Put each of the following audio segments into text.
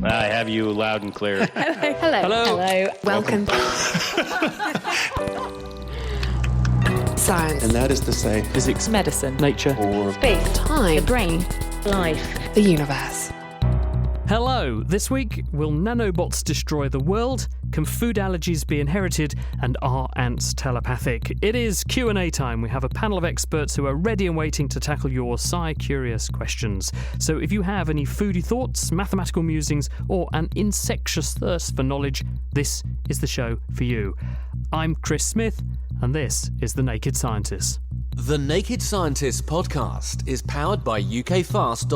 I have you loud and clear. Hello. Welcome. Science. And that is to say, physics, medicine, nature, or space, time, the brain, life, the universe. Hello! This week, will nanobots destroy the world? Can food allergies be inherited? And are ants telepathic? It is Q&A time. We have a panel of experts who are ready and waiting to tackle your sci-curious questions. So if you have any foodie thoughts, mathematical musings, or an insectious thirst for knowledge, this is the show for you. I'm Chris Smith, and this is The Naked Scientists. The Naked Scientists podcast is powered by ukfast.co.uk.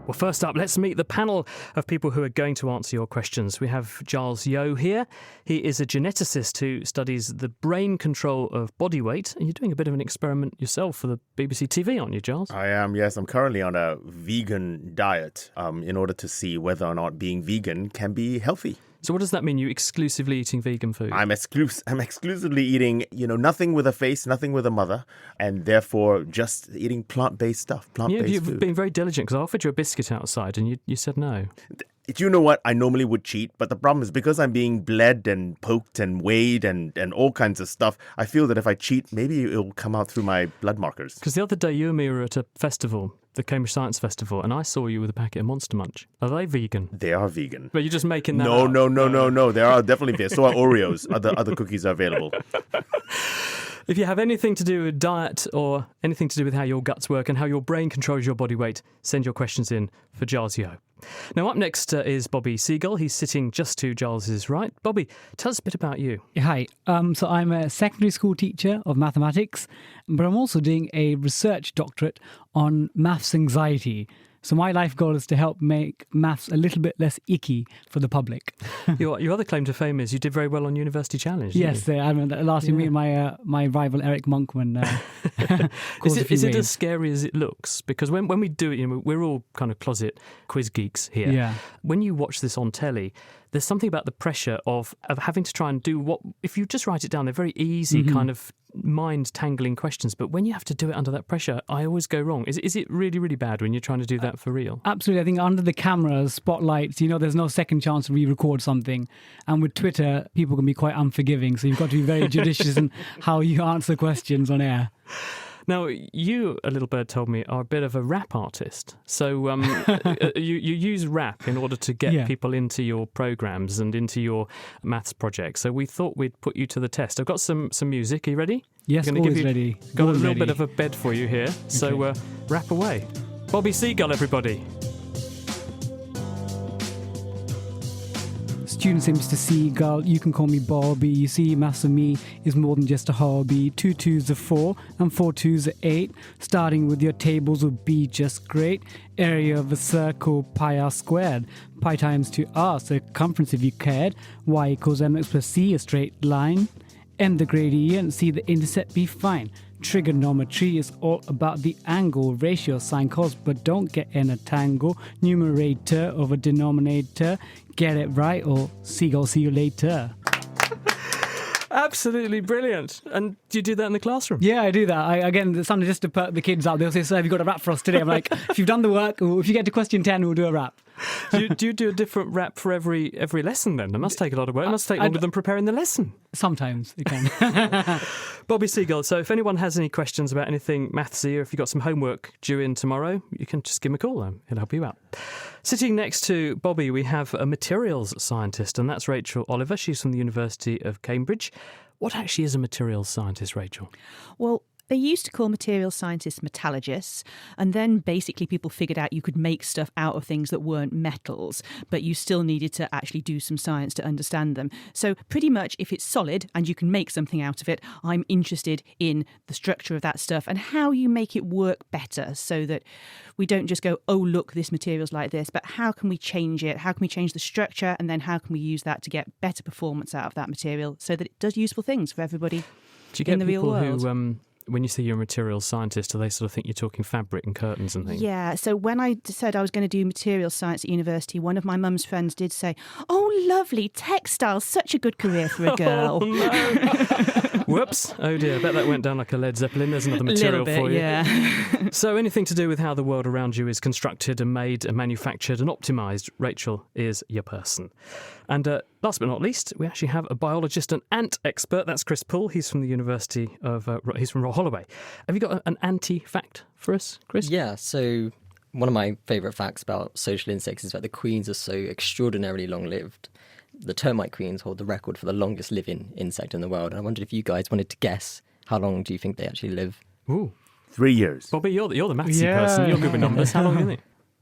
Well, first up, let's meet the panel of people who are going to answer your questions. We have Giles Yeo here. He is a geneticist who studies the brain control of body weight. And you're doing a bit of an experiment yourself for the BBC TV, aren't you, Giles? I am, yes. I'm currently on a vegan diet in order to see whether or not being vegan can be healthy. So what does that mean? You exclusively eating vegan food? I'm exclusively eating, nothing with a face, nothing with a mother, and therefore just eating plant-based stuff, plant-based you've food. been very diligent because I offered you a biscuit outside and you said no. You know what? I normally would cheat, but the problem is because I'm being bled and poked and weighed and all kinds of stuff, I feel that if I cheat, maybe it'll come out through my blood markers. Because the other day you and me were at a festival, the Cambridge Science Festival, and I saw you with a packet of Monster Munch. Are they vegan? They are vegan. But you're just making that No, up. No. They are definitely vegan. So are Oreos. Other cookies are available. If you have anything to do with diet or anything to do with how your guts work and how your brain controls your body weight, send your questions in for Giles Yeo. Now, up next is Bobby Seagull. He's sitting just to Giles's right. Bobby, tell us a bit about you. Hi. So I'm a secondary school teacher of mathematics, but I'm also doing a research doctorate on maths anxiety. So my life goal is to help make maths a little bit less icky for the public. Your other claim to fame is you did very well on University Challenge. Yes, I remember last year my rival Eric Monkman. Is it as scary as it looks? Because when we do it, we're all kind of closet quiz geeks here. Yeah. When you watch this on telly, there's something about the pressure of having to try and do what, if you just write it down, they're very easy kind of mind-tangling questions. But when you have to do it under that pressure, I always go wrong. Is it really, really bad when you're trying to do that for real? Absolutely. I think under the cameras, spotlights, there's no second chance to re-record something. And with Twitter, people can be quite unforgiving. So you've got to be very judicious in how you answer questions on air. Now, you, a little bird told me, are a bit of a rap artist. So you use rap in order to get people into your programmes and into your maths projects. So we thought we'd put you to the test. I've got some music. Are you ready? Yes, always ready. Got a little bit of a bed for you here. So rap away. Bobby Seagull, everybody. Students say Mr. Seagull, you can call me Bobby. You see, maths for me is more than just a hobby. 2 2s are 4 and 4 2s are 8. Starting with your tables would be just great. Area of a circle, pi r squared. Pi times 2r, circumference if you cared. Y equals mx plus c, a straight line. M the gradient, see the intercept be fine. Trigonometry is all about the angle, ratio, sine, cos, but don't get in a tangle. Numerator over denominator, get it right or Seagull see you later. Absolutely brilliant. And do you do that in the classroom? Yeah, I do that. Again, something just to perk the kids up. They'll say, "Sir, have you got a rap for us today?" I'm like, if you've done the work, or if you get to question 10, we'll do a rap. Do you do a different rap for every lesson then? It must take a lot of work. It must take longer than preparing the lesson. Sometimes it can. Bobby Seagull, so if anyone has any questions about anything mathsy, or if you've got some homework due in tomorrow, you can just give him a call. He'll help you out. Sitting next to Bobby, we have a materials scientist, and that's Rachel Oliver. She's from the University of Cambridge. What actually is a materials scientist, Rachel? Well, they used to call material scientists metallurgists, and then basically people figured out you could make stuff out of things that weren't metals, but you still needed to actually do some science to understand them. So pretty much if it's solid and you can make something out of it, I'm interested in the structure of that stuff and how you make it work better so that we don't just go, oh, look, this material's like this, but how can we change it? How can we change the structure? And then how can we use that to get better performance out of that material so that it does useful things for everybody in the real world? Who, when you say you're a materials scientist, do they sort of think you're talking fabric and curtains and things? Yeah, so when I said I was going to do materials science at university, one of my mum's friends did say, oh, lovely, textiles, such a good career for a girl. Oh, no. Whoops. Oh dear, I bet that went down like a Led Zeppelin. There's another material Little bit, for you. yeah. So anything to do with how the world around you is constructed and made and manufactured and optimised, Rachel is your person. And last but not least, we actually have a biologist and ant expert. That's Chris Poole. He's from the University of... he's from Royal Holloway. Have you got an anti-fact for us, Chris? Yeah, so one of my favourite facts about social insects is that the queens are so extraordinarily long-lived. The termite queens hold the record for the longest living insect in the world. And I wondered if you guys wanted to guess how long do you think they actually live? Ooh. 3 years. Bobby, you're the mathsy person. You're good with numbers. How long do you think?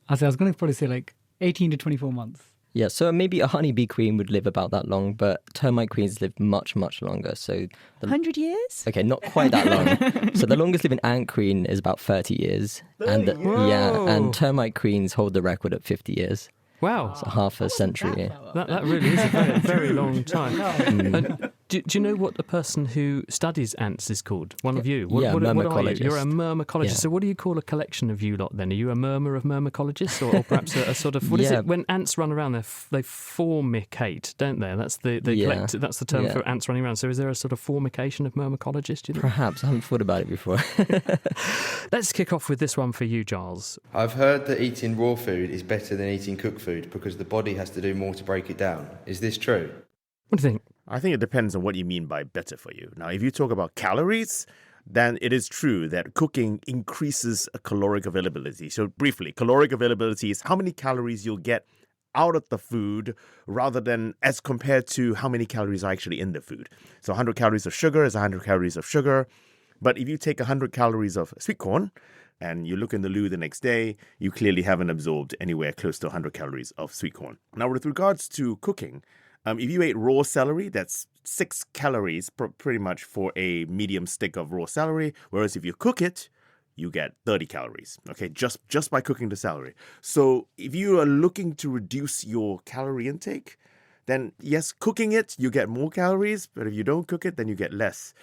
I was going to probably say like 18 to 24 months. Yeah, so maybe a honeybee queen would live about that long, but termite queens live much, much longer. So 100 years? Okay, not quite that long. So the longest living ant queen is about 30 years. And termite queens hold the record at 50 years. Wow. So half a century. That really is a very, very long time. And do you know what the person who studies ants is called? One of you? What are you? myrmecologist. You're a myrmecologist. Yeah. So what do you call a collection of you lot then? Are you a murmur of myrmecologists or perhaps a sort of... What is it? When ants run around, they formicate, don't they? That's that's the term for ants running around. So is there a sort of formication of myrmecologists, do you think? Perhaps. I haven't thought about it before. Let's kick off with this one for you, Giles. I've heard that eating raw food is better than eating cooked food because the body has to do more to break it down. Is this true? What do you think? I think it depends on what you mean by better for you. Now, if you talk about calories, then it is true that cooking increases caloric availability. So briefly, caloric availability is how many calories you'll get out of the food rather than as compared to how many calories are actually in the food. So 100 calories of sugar is 100 calories of sugar. But if you take 100 calories of sweet corn and you look in the loo the next day, you clearly haven't absorbed anywhere close to 100 calories of sweet corn. Now, with regards to cooking, if you ate raw celery, that's 6 calories pretty much for a medium stick of raw celery. Whereas if you cook it, you get 30 calories, okay, just by cooking the celery. So if you are looking to reduce your calorie intake, then yes, cooking it, you get more calories. But if you don't cook it, then you get less.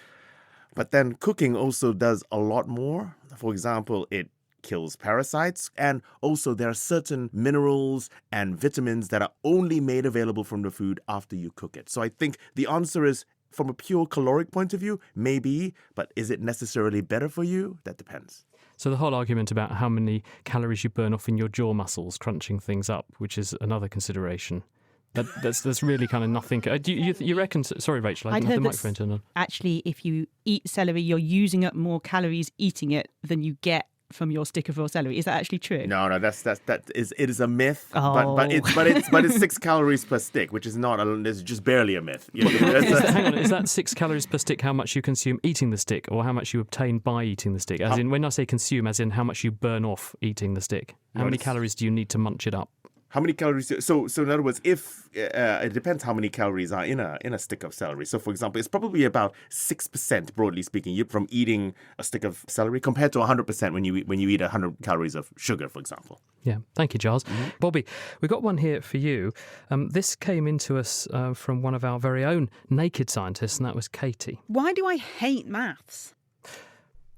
But then cooking also does a lot more. For example, it kills parasites, and also there are certain minerals and vitamins that are only made available from the food after you cook it. So I think the answer is, from a pure caloric point of view, maybe, but is it necessarily better for you? That depends. So the whole argument about how many calories you burn off in your jaw muscles crunching things up, which is another consideration. That's really kind of nothing. Do you reckon? Sorry, Rachel, I didn't have the microphone turned on. Actually, if you eat celery, you're using up more calories eating it than you get from your stick of raw celery. Is that actually true? No, it is a myth. Oh. But it's 6 calories per stick, which is not. It's just barely a myth. Hang on, is that 6 calories per stick how much you consume eating the stick, or how much you obtain by eating the stick? As in, when I say consume, as in how much you burn off eating the stick. How many calories do you need to munch it up? How many calories? So in other words, if it depends how many calories are in a stick of celery. So for example, it's probably about 6%, broadly speaking, from eating a stick of celery compared to 100% when you eat 100 calories of sugar, for example. Yeah, thank you, Giles. Mm-hmm. Bobby, we've got one here for you. This came into us from one of our very own naked scientists, and that was Katie. Why do I hate maths?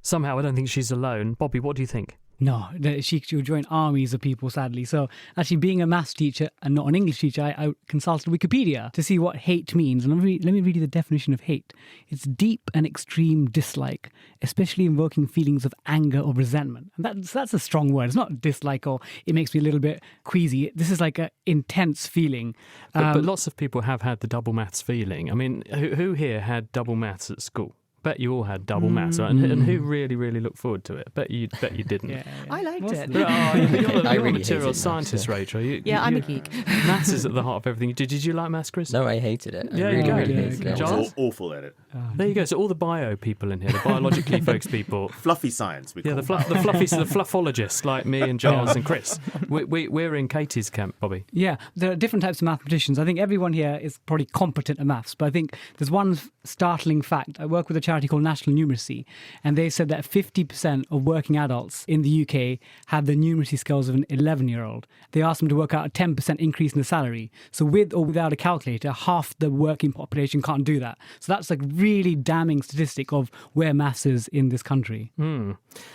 Somehow, I don't think she's alone. Bobby, what do you think? No, she'll join armies of people, sadly. So actually being a maths teacher and not an English teacher, I consulted Wikipedia to see what hate means. And let me read you the definition of hate. It's deep and extreme dislike, especially invoking feelings of anger or resentment. And that's a strong word. It's not dislike or it makes me a little bit queasy. This is like an intense feeling. But lots of people have had the double maths feeling. I mean, who here had double maths at school? Bet you all had double maths, right? And who really, really looked forward to it? Bet you didn't. Yeah. I liked it. You're a really material scientist, Rachel. I'm a geek. Maths is at the heart of everything. Did you like maths, Chris? No, I hated it. Yeah, I really, you go. really hated it. I was awful at it. There you go. So all the bio people in here, the biologically focused people. Fluffy science, we call the fluffologists like me and Giles and Chris. We're in Katie's camp, Bobby. Yeah, there are different types of mathematicians. I think everyone here is probably competent at maths, but I think there's one startling fact. I work with a charity called National Numeracy, and they said that 50% of working adults in the UK have the numeracy skills of an 11-year-old. They asked them to work out a 10% increase in the salary. So with or without a calculator, half the working population can't do that. So that's like really damning statistic of where maths is in this country.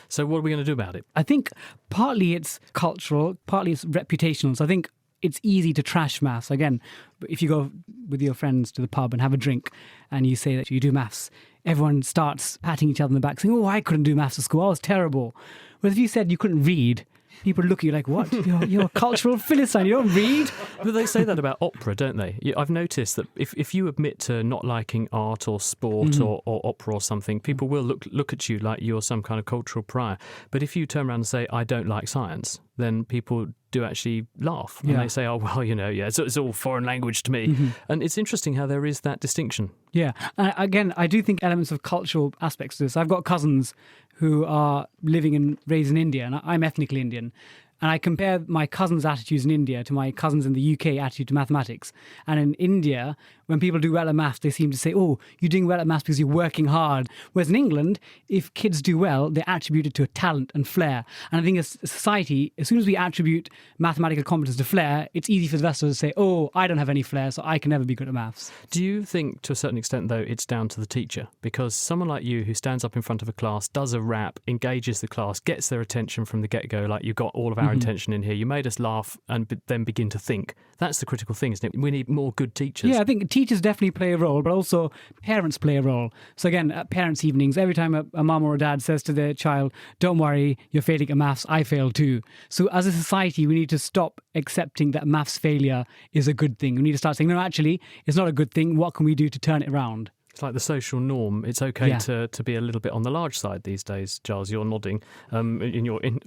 So what are we going to do about it? I think partly it's cultural, partly it's reputational. So I think it's easy to trash maths. Again, if you go with your friends to the pub and have a drink and you say that you do maths, everyone starts patting each other on the back saying, oh, I couldn't do maths at school, I was terrible. Whereas if you said you couldn't read, people look at you like, what? You're a cultural Philistine, you don't read? But they say that about opera, don't they? I've noticed that if you admit to not liking art or sport or opera or something, people will look at you like you're some kind of cultural pariah. But if you turn around and say, I don't like science, then people do actually laugh. And they say, oh, well, it's all foreign language to me. And it's interesting how there is that distinction. Yeah. Again, I do think elements of cultural aspects to this. I've got cousins who are living and raised in India, and I'm ethnically Indian. And I compare my cousins' attitudes in India to my cousins in the UK attitude to mathematics. And in India, when people do well at maths, they seem to say, oh, you're doing well at maths because you're working hard. Whereas in England, if kids do well, they're attributed to a talent and flair. And I think as a society, as soon as we attribute mathematical competence to flair, it's easy for the rest of us to say, oh, I don't have any flair, so I can never be good at maths. Do you think, to a certain extent, though, it's down to the teacher? Because someone like you who stands up in front of a class, does a rap, engages the class, gets their attention from the get-go, like you've got all of our intention in here, you made us laugh and then begin to think. That's the critical thing, isn't it? We need more good teachers. Yeah, I think teachers definitely play a role, but also parents play a role. So again, at parents' evenings, every time a mum or a dad says to their child, don't worry, you're failing at maths, I failed too. So as a society, we need to stop accepting that maths failure is a good thing. We need to start saying, no, actually, it's not a good thing. What can we do to turn it around? It's like the social norm. It's okay to be a little bit on the large side these days. Giles, you're nodding. I'm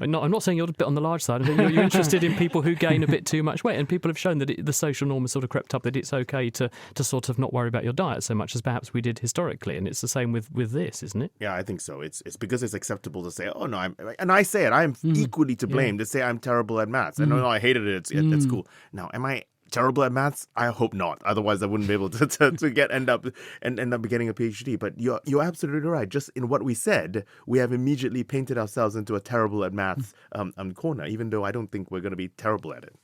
not saying you're a bit on the large side. I think you're interested in people who gain a bit too much weight. And people have shown that the social norm has sort of crept up, that it's okay to sort of not worry about your diet so much as perhaps we did historically. And it's the same with this, isn't it? Yeah, I think so. It's because it's acceptable to say, oh, no, and I say it. I'm equally to blame to say I'm terrible at maths. And no, I hated it at school. Now, am I terrible at maths? I hope not. Otherwise, I wouldn't be able to end up getting a PhD. But you're absolutely right. Just in what we said, we have immediately painted ourselves into a terrible at maths corner, even though I don't think we're going to be terrible at it.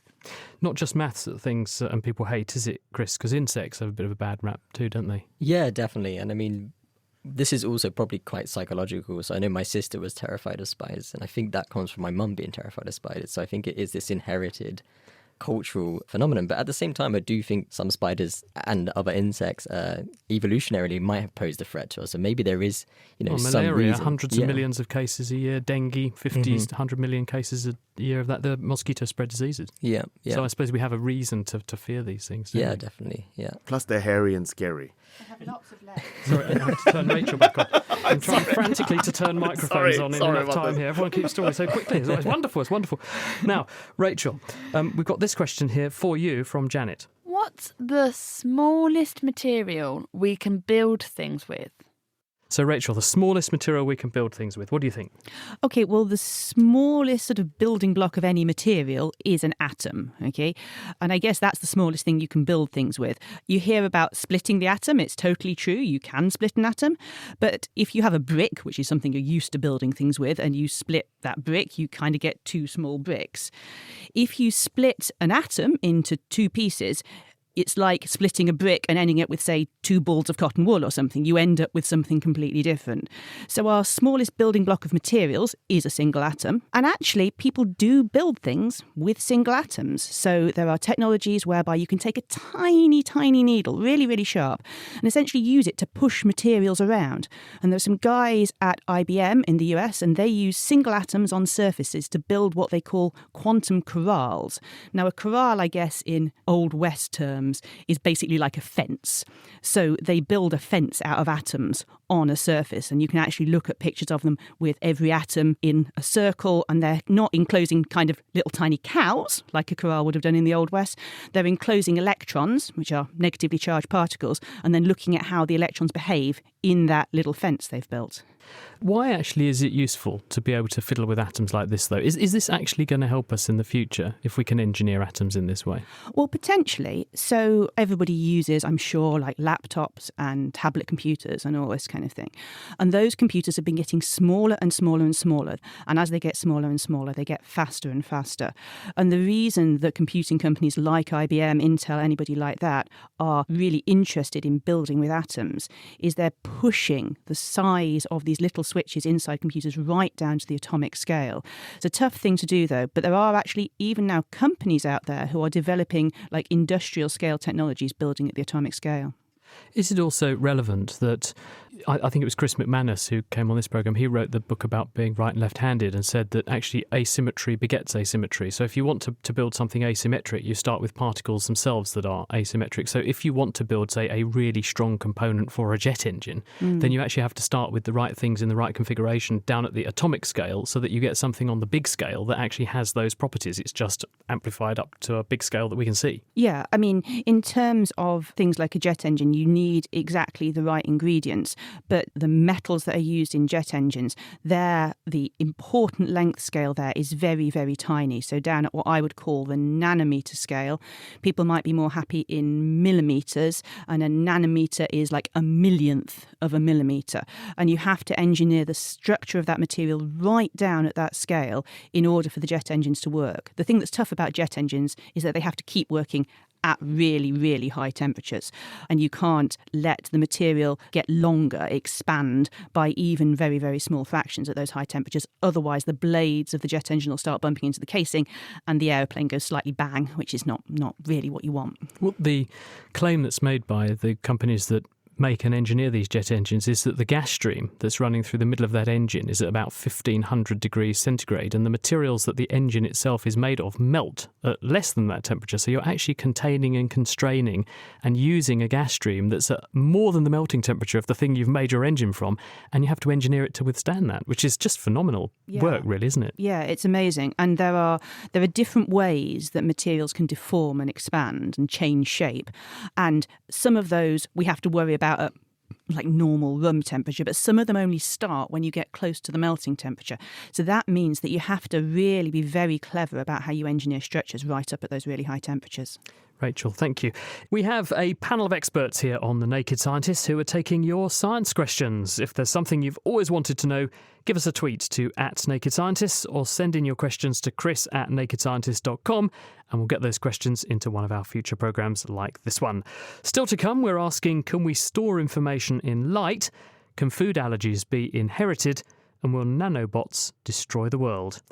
Not just maths that things and people hate, is it, Chris? Because insects have a bit of a bad rap too, don't they? Yeah, definitely. And I mean, this is also probably quite psychological. So I know my sister was terrified of spiders, and I think that comes from my mum being terrified of spiders. So I think it is this inherited cultural phenomenon. But at the same time, I do think some spiders and other insects evolutionarily might have posed a threat to us. So maybe there is, malaria, some reason. Hundreds of millions of cases a year, dengue, 50, 100 million cases a year of that. The mosquito spread diseases. Yeah. So I suppose we have a reason to fear these things. Yeah, we? Definitely. Yeah. Plus they're hairy and scary. I have lots of legs. Sorry, I have to turn Rachel back on. I'm trying frantically to turn microphones on in enough time here. Everyone keeps talking so quickly. It's wonderful. It's wonderful. Now, Rachel, we've got this question here for you from Janet. What's the smallest material we can build things with? So, Rachel, the smallest material we can build things with. What do you think? Okay, well, the smallest sort of building block of any material is an atom, okay? And I guess that's the smallest thing you can build things with. You hear about splitting the atom. It's totally true. You can split an atom. But if you have a brick, which is something you're used to building things with, and you split that brick, you kind of get two small bricks. If you split an atom into two pieces, it's like splitting a brick and ending up with, say, two balls of cotton wool or something. You end up with something completely different. So our smallest building block of materials is a single atom. And actually, people do build things with single atoms. So there are technologies whereby you can take a tiny, tiny needle, really, really sharp, and essentially use it to push materials around. And there's some guys at IBM in the US, and they use single atoms on surfaces to build what they call quantum corrals. Now, a corral, I guess, in Old West terms, is basically like a fence. So they build a fence out of atoms on a surface, and you can actually look at pictures of them with every atom in a circle, and they're not enclosing kind of little tiny cows like a corral would have done in the Old West. They're enclosing electrons, which are negatively charged particles, and then looking at how the electrons behave in that little fence they've built. Why actually is it useful to be able to fiddle with atoms like this, though? Is this actually going to help us in the future if we can engineer atoms in this way? Well, potentially. So everybody uses, I'm sure, like laptops and tablet computers and all this kind of thing. And those computers have been getting smaller and smaller and smaller. And as they get smaller and smaller, they get faster and faster. And the reason that computing companies like IBM, Intel, anybody like that, are really interested in building with atoms is they're pushing the size of these little switches inside computers right down to the atomic scale. It's a tough thing to do, though, but there are actually even now companies out there who are developing like industrial scale technologies building at the atomic scale. Is it also relevant that I think it was Chris McManus who came on this programme. He wrote the book about being right and left-handed and said that actually asymmetry begets asymmetry. So if you want to build something asymmetric, you start with particles themselves that are asymmetric. So if you want to build, say, a really strong component for a jet engine, then you actually have to start with the right things in the right configuration down at the atomic scale so that you get something on the big scale that actually has those properties. It's just amplified up to a big scale that we can see. Yeah, I mean, in terms of things like a jet engine, you need exactly the right ingredients. But the metals that are used in jet engines, the important length scale there is very, very tiny. So down at what I would call the nanometer scale, people might be more happy in millimeters, and a nanometer is like a millionth of a millimeter. And you have to engineer the structure of that material right down at that scale in order for the jet engines to work. The thing that's tough about jet engines is that they have to keep working at really, really high temperatures. And you can't let the material get longer, expand by even very, very small fractions at those high temperatures. Otherwise, the blades of the jet engine will start bumping into the casing and the aeroplane goes slightly bang, which is not really what you want. Well, the claim that's made by the companies that make and engineer these jet engines is that the gas stream that's running through the middle of that engine is at about 1500 degrees centigrade, and the materials that the engine itself is made of melt at less than that temperature. So you're actually containing and constraining and using a gas stream that's at more than the melting temperature of the thing you've made your engine from, and you have to engineer it to withstand that, which is just phenomenal work, really, isn't it? Yeah, it's amazing. And there are different ways that materials can deform and expand and change shape. And some of those we have to worry about at like normal room temperature, but some of them only start when you get close to the melting temperature. So that means that you have to really be very clever about how you engineer structures right up at those really high temperatures. Rachel, thank you. We have a panel of experts here on The Naked Scientists who are taking your science questions. If there's something you've always wanted to know, give us a tweet to @NakedScientists or send in your questions to chris@nakedscientist.com and we'll get those questions into one of our future programmes like this one. Still to come, we're asking, can we store information in light? Can food allergies be inherited? And will nanobots destroy the world?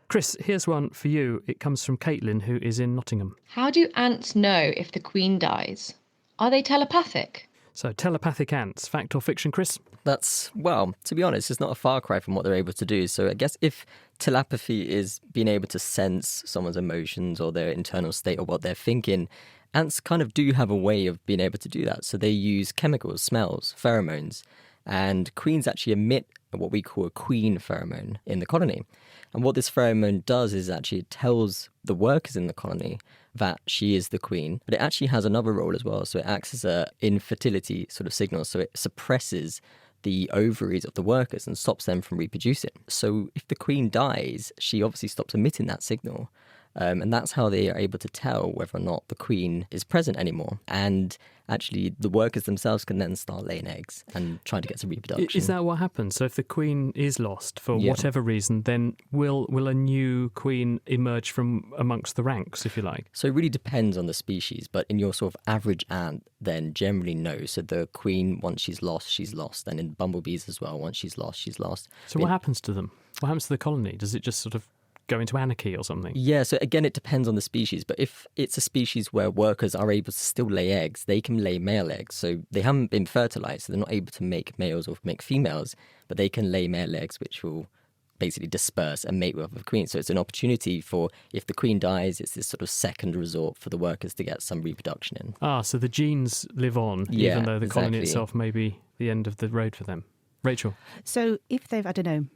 Chris, here's one for you. It comes from Caitlin, who is in Nottingham. How do ants know if the queen dies? Are they telepathic? So, telepathic ants, fact or fiction, Chris? That's, well, to be honest, it's not a far cry from what they're able to do. So I guess if telepathy is being able to sense someone's emotions or their internal state or what they're thinking, ants kind of do have a way of being able to do that. So they use chemicals, smells, pheromones, and queens actually emit what we call a queen pheromone in the colony. And what this pheromone does is actually it tells the workers in the colony that she is the queen, but it actually has another role as well. So it acts as an infertility sort of signal. So it suppresses the ovaries of the workers and stops them from reproducing. So if the queen dies, she obviously stops emitting that signal. And that's how they are able to tell whether or not the queen is present anymore. And actually, the workers themselves can then start laying eggs and trying to get some reproduction. Is that what happens? So if the queen is lost for whatever reason, then will a new queen emerge from amongst the ranks, if you like? So it really depends on the species. But in your sort of average ant, then generally no. So the queen, once she's lost, she's lost. And in bumblebees as well, once she's lost, she's lost. So what happens to them? What happens to the colony? Does it just sort of go into anarchy or something? Yeah, so again, it depends on the species. But if it's a species where workers are able to still lay eggs, they can lay male eggs. So they haven't been fertilized, so they're not able to make males or make females, but they can lay male eggs, which will basically disperse and mate with the queen. So it's an opportunity for, if the queen dies, it's this sort of second resort for the workers to get some reproduction in. Ah, so the genes live on, even though the colony itself may be the end of the road for them. Rachel? So if they've,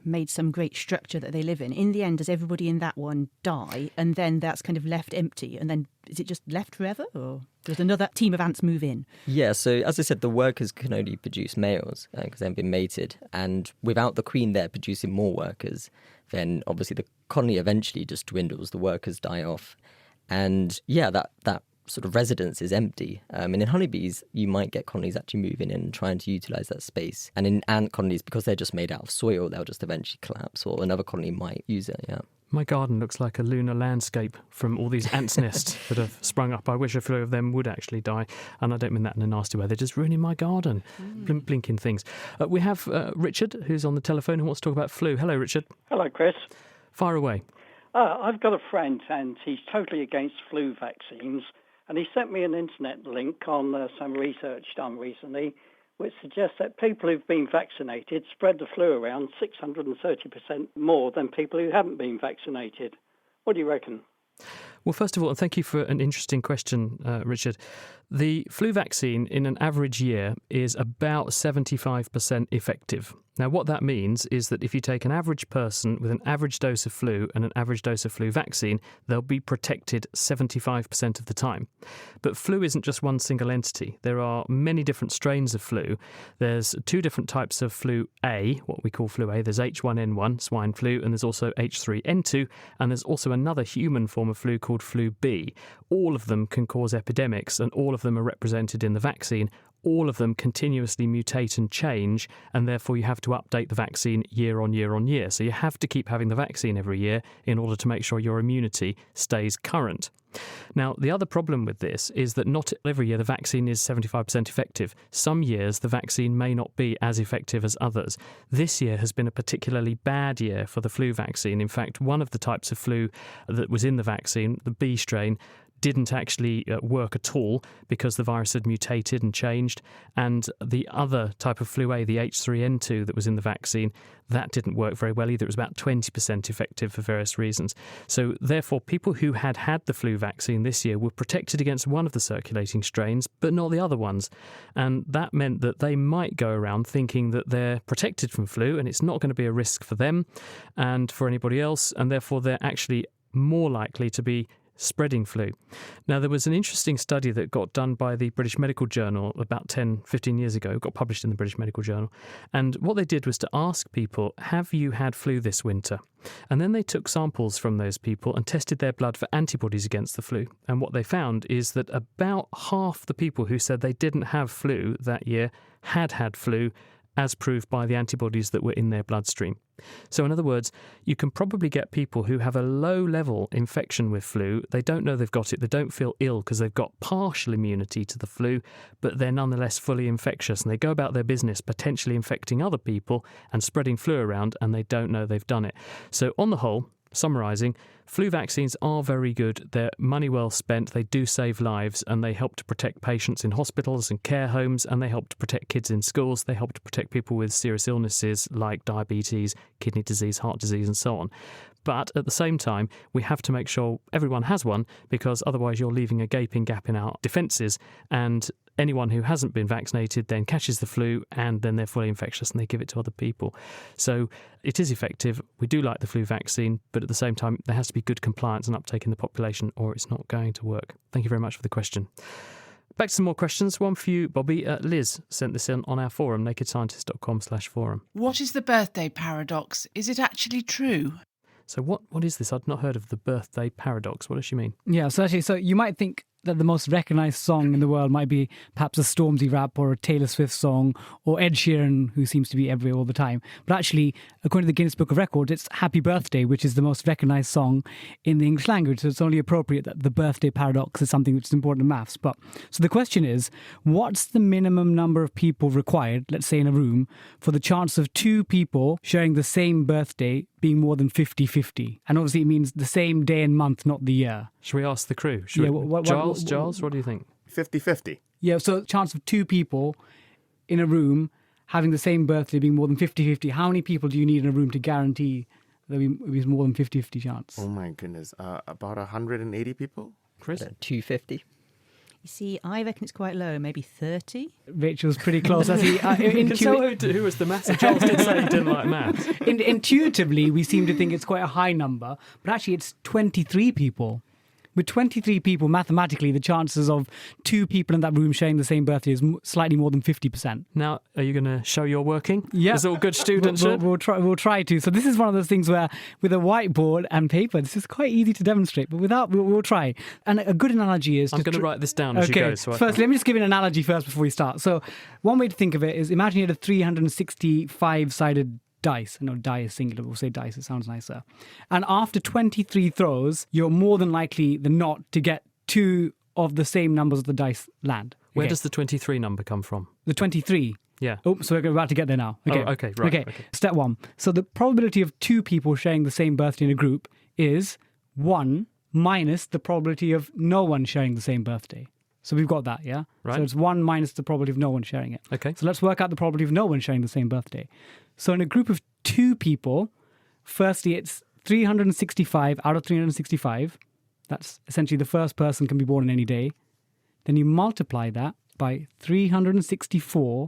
made some great structure that they live in the end, does everybody in that one die? And then that's kind of left empty? And then is it just left forever? Or does another team of ants move in? Yeah, so as I said, the workers can only produce males because they've been mated. And without the queen there producing more workers, then obviously the colony eventually just dwindles. The workers die off. And yeah, that sort of residence is empty. And in honeybees, you might get colonies actually moving in and trying to utilise that space. And in ant colonies, because they're just made out of soil, they'll just eventually collapse, or another colony might use it, yeah. My garden looks like a lunar landscape from all these ants' nests that have sprung up. I wish a few of them would actually die. And I don't mean that in a nasty way. They're just ruining my garden, blinking things. We have Richard, who's on the telephone, who wants to talk about flu. Hello, Richard. Hello, Chris. Fire away. I've got a friend, and he's totally against flu vaccines. And he sent me an internet link on some research done recently, which suggests that people who've been vaccinated spread the flu around 630% more than people who haven't been vaccinated. What do you reckon? Well, first of all, thank you for an interesting question, Richard. The flu vaccine in an average year is about 75% effective. Now, what that means is that if you take an average person with an average dose of flu and an average dose of flu vaccine, they'll be protected 75% of the time. But flu isn't just one single entity. There are many different strains of flu. There's 2 different types of flu A, what we call flu A. There's H1N1, swine flu, and there's also H3N2, and there's also another human form of flu called flu B. All of them can cause epidemics, and all of them are represented in the vaccine. All of them continuously mutate and change, and therefore you have to update the vaccine year on year on year. So you have to keep having the vaccine every year in order to make sure your immunity stays current. Now, the other problem with this is that not every year the vaccine is 75% effective. Some years the vaccine may not be as effective as others. This year has been a particularly bad year for the flu vaccine. In fact, one of the types of flu that was in the vaccine, the B strain, didn't actually work at all because the virus had mutated and changed. And the other type of flu A, the H3N2 that was in the vaccine, that didn't work very well either. It was about 20% effective for various reasons. So therefore, people who had the flu vaccine this year were protected against one of the circulating strains, but not the other ones. And that meant that they might go around thinking that they're protected from flu and it's not going to be a risk for them and for anybody else. And therefore, they're actually more likely to be spreading flu. Now, there was an interesting study that got done by the British Medical Journal about 10, 15 years ago, got published in the British Medical Journal. And what they did was to ask people, have you had flu this winter? And then they took samples from those people and tested their blood for antibodies against the flu. And what they found is that about half the people who said they didn't have flu that year had flu, as proved by the antibodies that were in their bloodstream. So in other words, you can probably get people who have a low-level infection with flu. They don't know they've got it. They don't feel ill because they've got partial immunity to the flu, but they're nonetheless fully infectious. And they go about their business potentially infecting other people and spreading flu around, and they don't know they've done it. So on the whole, summarising, flu vaccines are very good. They're money well spent. They do save lives, and they help to protect patients in hospitals and care homes, and they help to protect kids in schools. They help to protect people with serious illnesses like diabetes, kidney disease, heart disease, and so on. But at the same time, we have to make sure everyone has one, because otherwise you're leaving a gaping gap in our defences, and anyone who hasn't been vaccinated then catches the flu and then they're fully infectious and they give it to other people. So it is effective. We do like the flu vaccine, but at the same time, there has to be good compliance and uptake in the population or it's not going to work. Thank you very much for the question. Back to some more questions. One for you, Bobby. Liz sent this in on our forum, nakedscientist.com/forum. What is the birthday paradox? Is it actually true? So what is this? I'd not heard of the birthday paradox. What does she mean? Yeah, so actually, you might think that the most recognised song in the world might be perhaps a Stormzy rap or a Taylor Swift song or Ed Sheeran, who seems to be everywhere all the time. But actually, according to the Guinness Book of Records, it's Happy Birthday, which is the most recognised song in the English language. So it's only appropriate that the birthday paradox is something which is important in maths. So the question is, what's the minimum number of people required, let's say in a room, for the chance of 2 people sharing the same birthday being more than 50-50? And obviously it means the same day and month, not the year. Should we ask the crew? Giles, what do you think? 50-50. Yeah, so chance of 2 people in a room having the same birthday being more than 50-50. How many people do you need in a room to guarantee there'll be more than 50-50 chance? Oh my goodness. About 180 people? Chris? 250. You see, I reckon it's quite low, maybe 30. Rachel's pretty close. Who was the maths? Giles did say he didn't like maths. Intuitively, we seem to think it's quite a high number, but actually it's 23 people. With 23 people, mathematically, the chances of 2 people in that room sharing the same birthday is slightly more than 50%. Now, are you going to show your working? Yeah. As all good students should? We'll try to. So this is one of those things where, with a whiteboard and paper, this is quite easy to demonstrate, but we'll try. And a good analogy is... I'm going to write this down as you go. So first, let me just give you an analogy first before we start. So one way to think of it is, imagine you had a 365-sided dice. I know die is singular, but we'll say dice, it sounds nicer. And after 23 throws, you're more than likely than not to get 2 of the same numbers of the dice land. Where does the 23 number come from? The 23? Yeah. Oh, so we're about to get there now. Okay. Oh, okay, right. Okay. Step 1. So the probability of 2 people sharing the same birthday in a group is 1 minus the probability of no one sharing the same birthday. So we've got that, yeah? Right. So it's 1 minus the probability of no one sharing it. Okay. So let's work out the probability of no one sharing the same birthday. So in a group of 2 people, firstly, it's 365 out of 365. That's essentially the first person can be born on any day. Then you multiply that by 364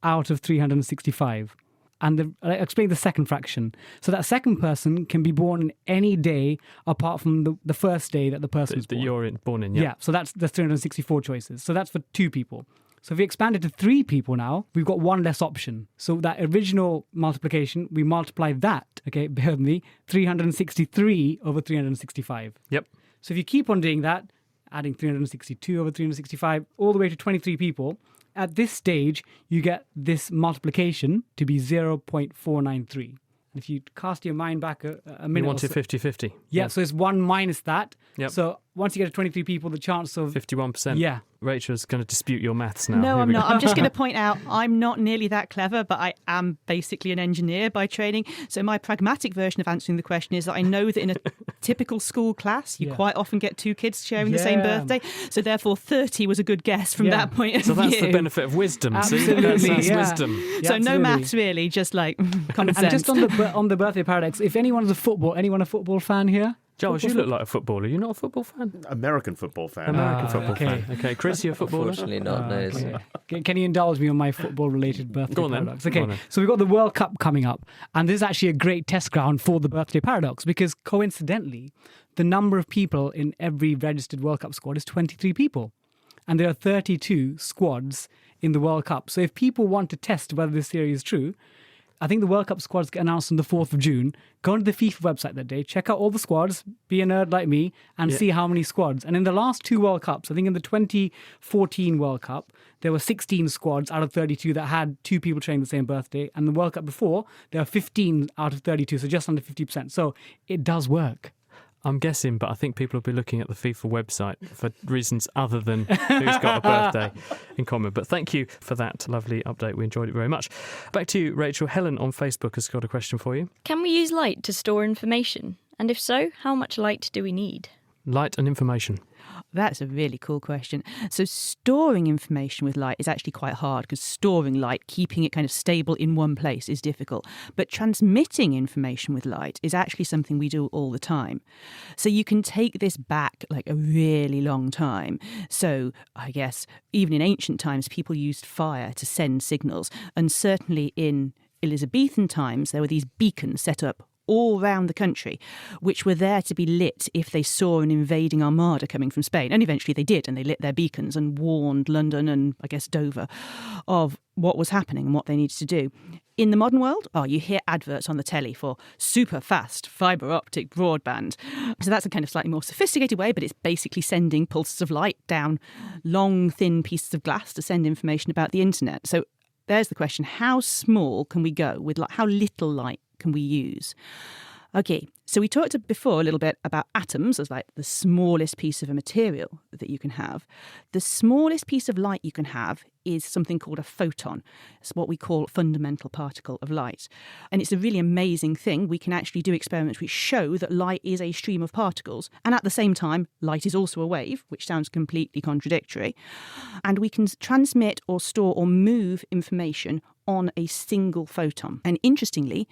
out of 365. And I'll explain the second fraction. So that second person can be born on any day apart from the first day that the person was born. That you're born in, Yeah, so that's the 364 choices. So that's for 2 people. So if we expand it to 3 people now, we've got 1 less option. So that original multiplication, we multiply that, okay, bear with me, 363 over 365. Yep. So if you keep on doing that, adding 362 over 365, all the way to 23 people, at this stage, you get this multiplication to be 0.493. If you cast your mind back a minute You want it 50-50. Yeah, so it's 1 minus that. Yep. So once you get to 23 people, the chance of... 51%. Yeah. Rachel's going to dispute your maths now. No, Here I'm we not. go. I'm just going to point out I'm not nearly that clever, but I am basically an engineer by training. So my pragmatic version of answering the question is that I know that in a typical school class, you quite often get 2 kids sharing the same birthday. So therefore, 30 was a good guess from that point of view. So that's the benefit of wisdom. Absolutely, See? That's yeah. wisdom. Yeah, so no absolutely. maths really, just like common sense. And just on the birthday paradox, if anyone's a football fan here? Giles, you look like a footballer. You're not a football fan? American football fan. American football fan. Okay, Chris, you're a footballer? Unfortunately not, no. Okay. Can you indulge me on my football-related birthday Go on then. paradox? Go Okay, on then. so we've got the World Cup coming up, and this is actually a great test ground for the birthday paradox because coincidentally, the number of people in every registered World Cup squad is 23 people, and there are 32 squads in the World Cup. So if people want to test whether this theory is true, I think the World Cup squads get announced on the 4th of June. Go onto the FIFA website that day, check out all the squads, be a nerd like me, and see how many squads. And in the last 2 World Cups, I think in the 2014 World Cup, there were 16 squads out of 32 that had 2 people sharing the same birthday. And the World Cup before, there were 15 out of 32, so just under 50%. So it does work. I'm guessing, but I think people will be looking at the FIFA website for reasons other than who's got a birthday in common. But thank you for that lovely update. We enjoyed it very much. Back to you, Rachel. Helen on Facebook has got a question for you. Can we use light to store information? And if so, how much light do we need? Light and information. That's a really cool question. So storing information with light is actually quite hard because storing light, keeping it kind of stable in one place is difficult. But transmitting information with light is actually something we do all the time. So you can take this back like a really long time. So I guess even in ancient times, people used fire to send signals. And certainly in Elizabethan times, there were these beacons set up all around the country, which were there to be lit if they saw an invading armada coming from Spain. And eventually they did, and they lit their beacons and warned London and, I guess, Dover of what was happening and what they needed to do. In the modern world, you hear adverts on the telly for super fast fibre optic broadband. So that's a kind of slightly more sophisticated way, but it's basically sending pulses of light down long, thin pieces of glass to send information about the internet. So there's the question, how small can we go with how little light can we use? Okay, so we talked before a little bit about atoms as like the smallest piece of a material that you can have. The smallest piece of light you can have is something called a photon. It's what we call a fundamental particle of light. And it's a really amazing thing. We can actually do experiments which show that light is a stream of particles. And at the same time, light is also a wave, which sounds completely contradictory. And we can transmit or store or move information on a single photon. And interestingly,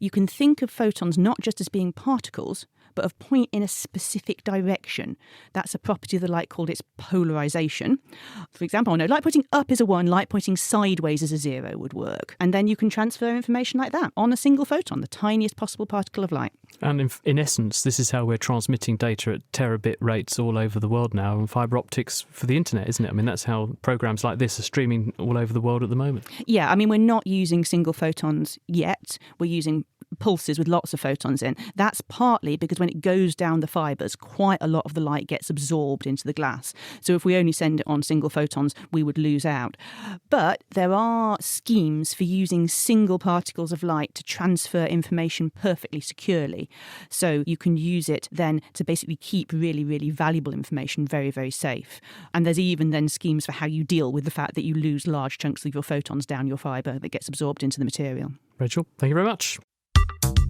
you can think of photons not just as being particles, but of point in a specific direction. That's a property of the light called its polarization. For example, light pointing up is a 1, light pointing sideways is a 0 would work. And then you can transfer information like that on a single photon, the tiniest possible particle of light. And in essence, this is how we're transmitting data at terabit rates all over the world now, and fibre optics for the internet, isn't it? I mean, that's how programs like this are streaming all over the world at the moment. Yeah, I mean, we're not using single photons yet. We're using pulses with lots of photons in. That's partly because when it goes down the fibres, quite a lot of the light gets absorbed into the glass. So if we only send it on single photons, we would lose out. But there are schemes for using single particles of light to transfer information perfectly securely. So you can use it then to basically keep really, really valuable information very, very safe. And there's even then schemes for how you deal with the fact that you lose large chunks of your photons down your fibre that gets absorbed into the material. Rachel, thank you very much.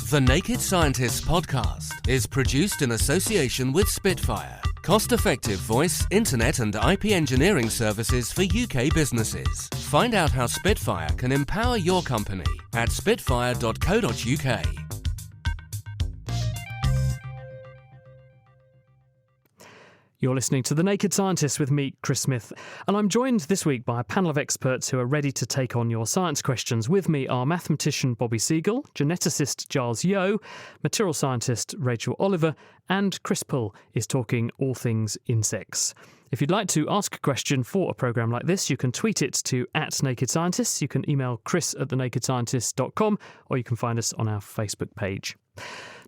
The Naked Scientists podcast is produced in association with Spitfire. Cost-effective voice, internet and IP engineering services for UK businesses. Find out how Spitfire can empower your company at spitfire.co.uk. You're listening to The Naked Scientist with me, Chris Smith, and I'm joined this week by a panel of experts who are ready to take on your science questions. With me are mathematician Bobby Siegel, geneticist Giles Yeo, material scientist Rachel Oliver, and Chris Pull is talking all things insects. If you'd like to ask a question for a programme like this, you can tweet it to @NakedScientists, you can email chris@thenakedscientist.com, or you can find us on our Facebook page.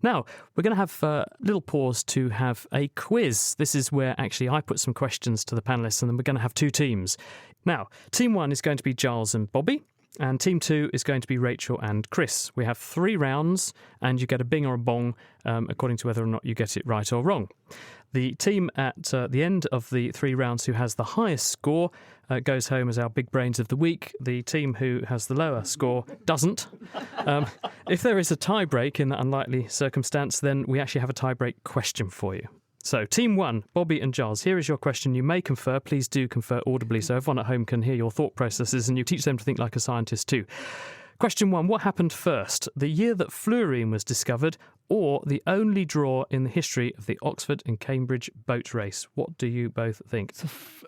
Now, we're going to have a little pause to have a quiz. This is where actually I put some questions to the panellists and then we're going to have two teams. Now, team 1 is going to be Giles and Bobby, and team 2 is going to be Rachel and Chris. We have 3 rounds and you get a bing or a bong according to whether or not you get it right or wrong. The team at the end of the 3 rounds who has the highest score goes home as our big brains of the week. The team who has the lower score doesn't. If there is a tie-break in that unlikely circumstance, then we actually have a tie-break question for you. So, team 1, Bobby and Giles, here is your question. You may confer. Please do confer audibly so everyone at home can hear your thought processes and you teach them to think like a scientist too. Question 1, what happened first? The year that fluorine was discovered or the only draw in the history of the Oxford and Cambridge boat race? What do you both think?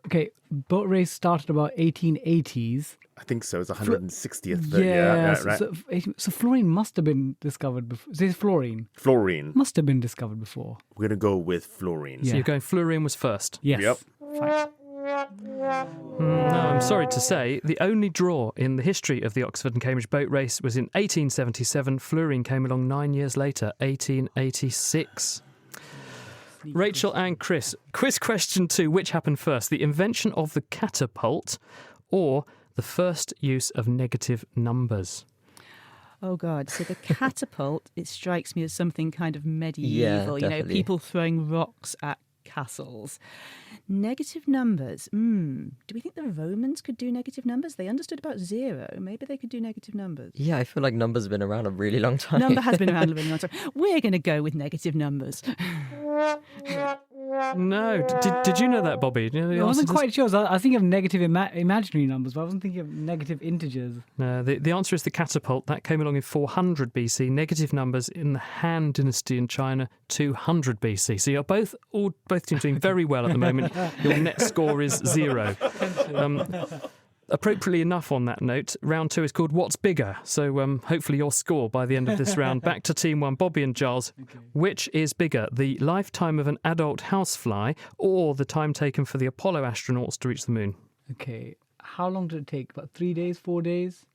Okay, boat race started about 1880s. I think so. It's 160th. Right. So fluorine must have been discovered before. Is it fluorine? Fluorine. Must have been discovered before. We're going to go with fluorine. Yeah. So you're going fluorine was first? Yes. Yep. No, I'm sorry to say, the only draw in the history of the Oxford and Cambridge boat race was in 1877. Fluorine came along 9 years later, 1886. Rachel and Chris, quiz question 2, which happened first? The invention of the catapult or the first use of negative numbers? Oh, God. So the catapult, it strikes me as something kind of medieval, people throwing rocks at castles. Negative numbers. Do we think the Romans could do negative numbers? They understood about 0. Maybe they could do negative numbers. Yeah, I feel like numbers have been around a really long time. Number has been around a really long time. We're going to go with negative numbers. No. Did you know that, Bobby? Do you know I wasn't quite sure. I was thinking of negative imaginary numbers, but I wasn't thinking of negative integers. No, the answer is the catapult. That came along in 400 BC. Negative numbers in the Han Dynasty in China, 200 BC. So you're both teams doing very well at the moment. Your net score is 0. Appropriately enough on that note, round 2 is called What's Bigger? So hopefully you'll score by the end of this round. Back to team 1, Bobby and Giles. Okay. Which is bigger, the lifetime of an adult housefly or the time taken for the Apollo astronauts to reach the moon? Okay, how long did it take? About 3 days, 4 days?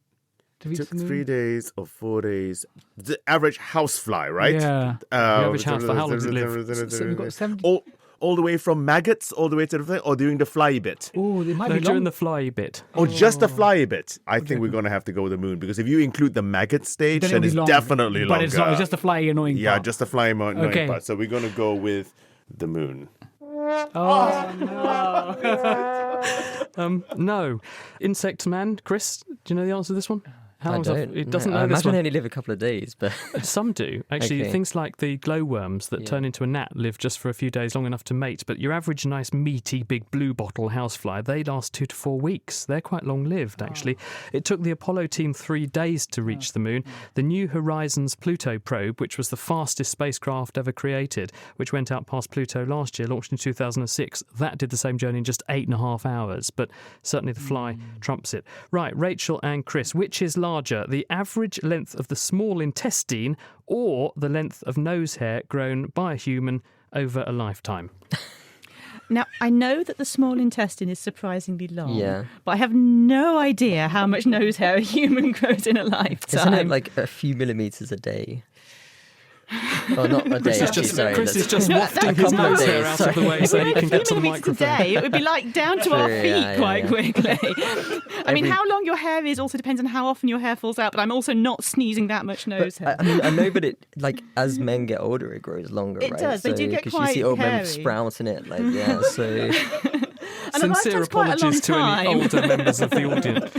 To reach took the moon? 3 days or 4 days. The average housefly, right? Yeah. The average housefly, how long does it live? So we've got 70... All the way from maggots, all the way to the thing, or during the fly bit? Oh, they might be during the fly bit. Oh, just the fly bit. I think we're going to have to go with the moon, because if you include the maggot stage, then it's definitely longer. But it's not, it's just the fly annoying part. Yeah, just the fly annoying part. So we're going to go with the moon. Oh, no. No. Insect man, Chris, do you know the answer to this one? I don't. It doesn't I know this imagine one. they only live a couple of days, but some do. Actually, Okay. Things like the glowworms that turn into a gnat live just for a few days long enough to mate. But your average nice meaty big blue bottle housefly, they last 2 to 4 weeks. They're quite long-lived, actually. It took the Apollo team 3 days to reach the moon. The New Horizons Pluto probe, which was the fastest spacecraft ever created, which went out past Pluto last year, launched in 2006, that did the same journey in just 8.5 hours. But certainly the fly trumps it. Right, Rachel and Chris, which is larger, the average length of the small intestine or the length of nose hair grown by a human over a lifetime? Now, I know that the small intestine is surprisingly long, Yeah. but I have no idea how much nose hair a human grows in a lifetime. Isn't it like a few millimetres a day? Oh, not a day. Chris is just wafting his nose hair out of the way so he can get to the microphone. A day, it would be like down to our feet quite quickly. I mean, how long your hair is also depends on how often your hair falls out, but I'm also not sneezing that much nose hair. I mean, I know, but it, like, as men get older, it grows longer, It right? does. They do get Because quite you see old hairy. men sprouting it, like, yeah, so... And Sincere apologies to any older members of the audience.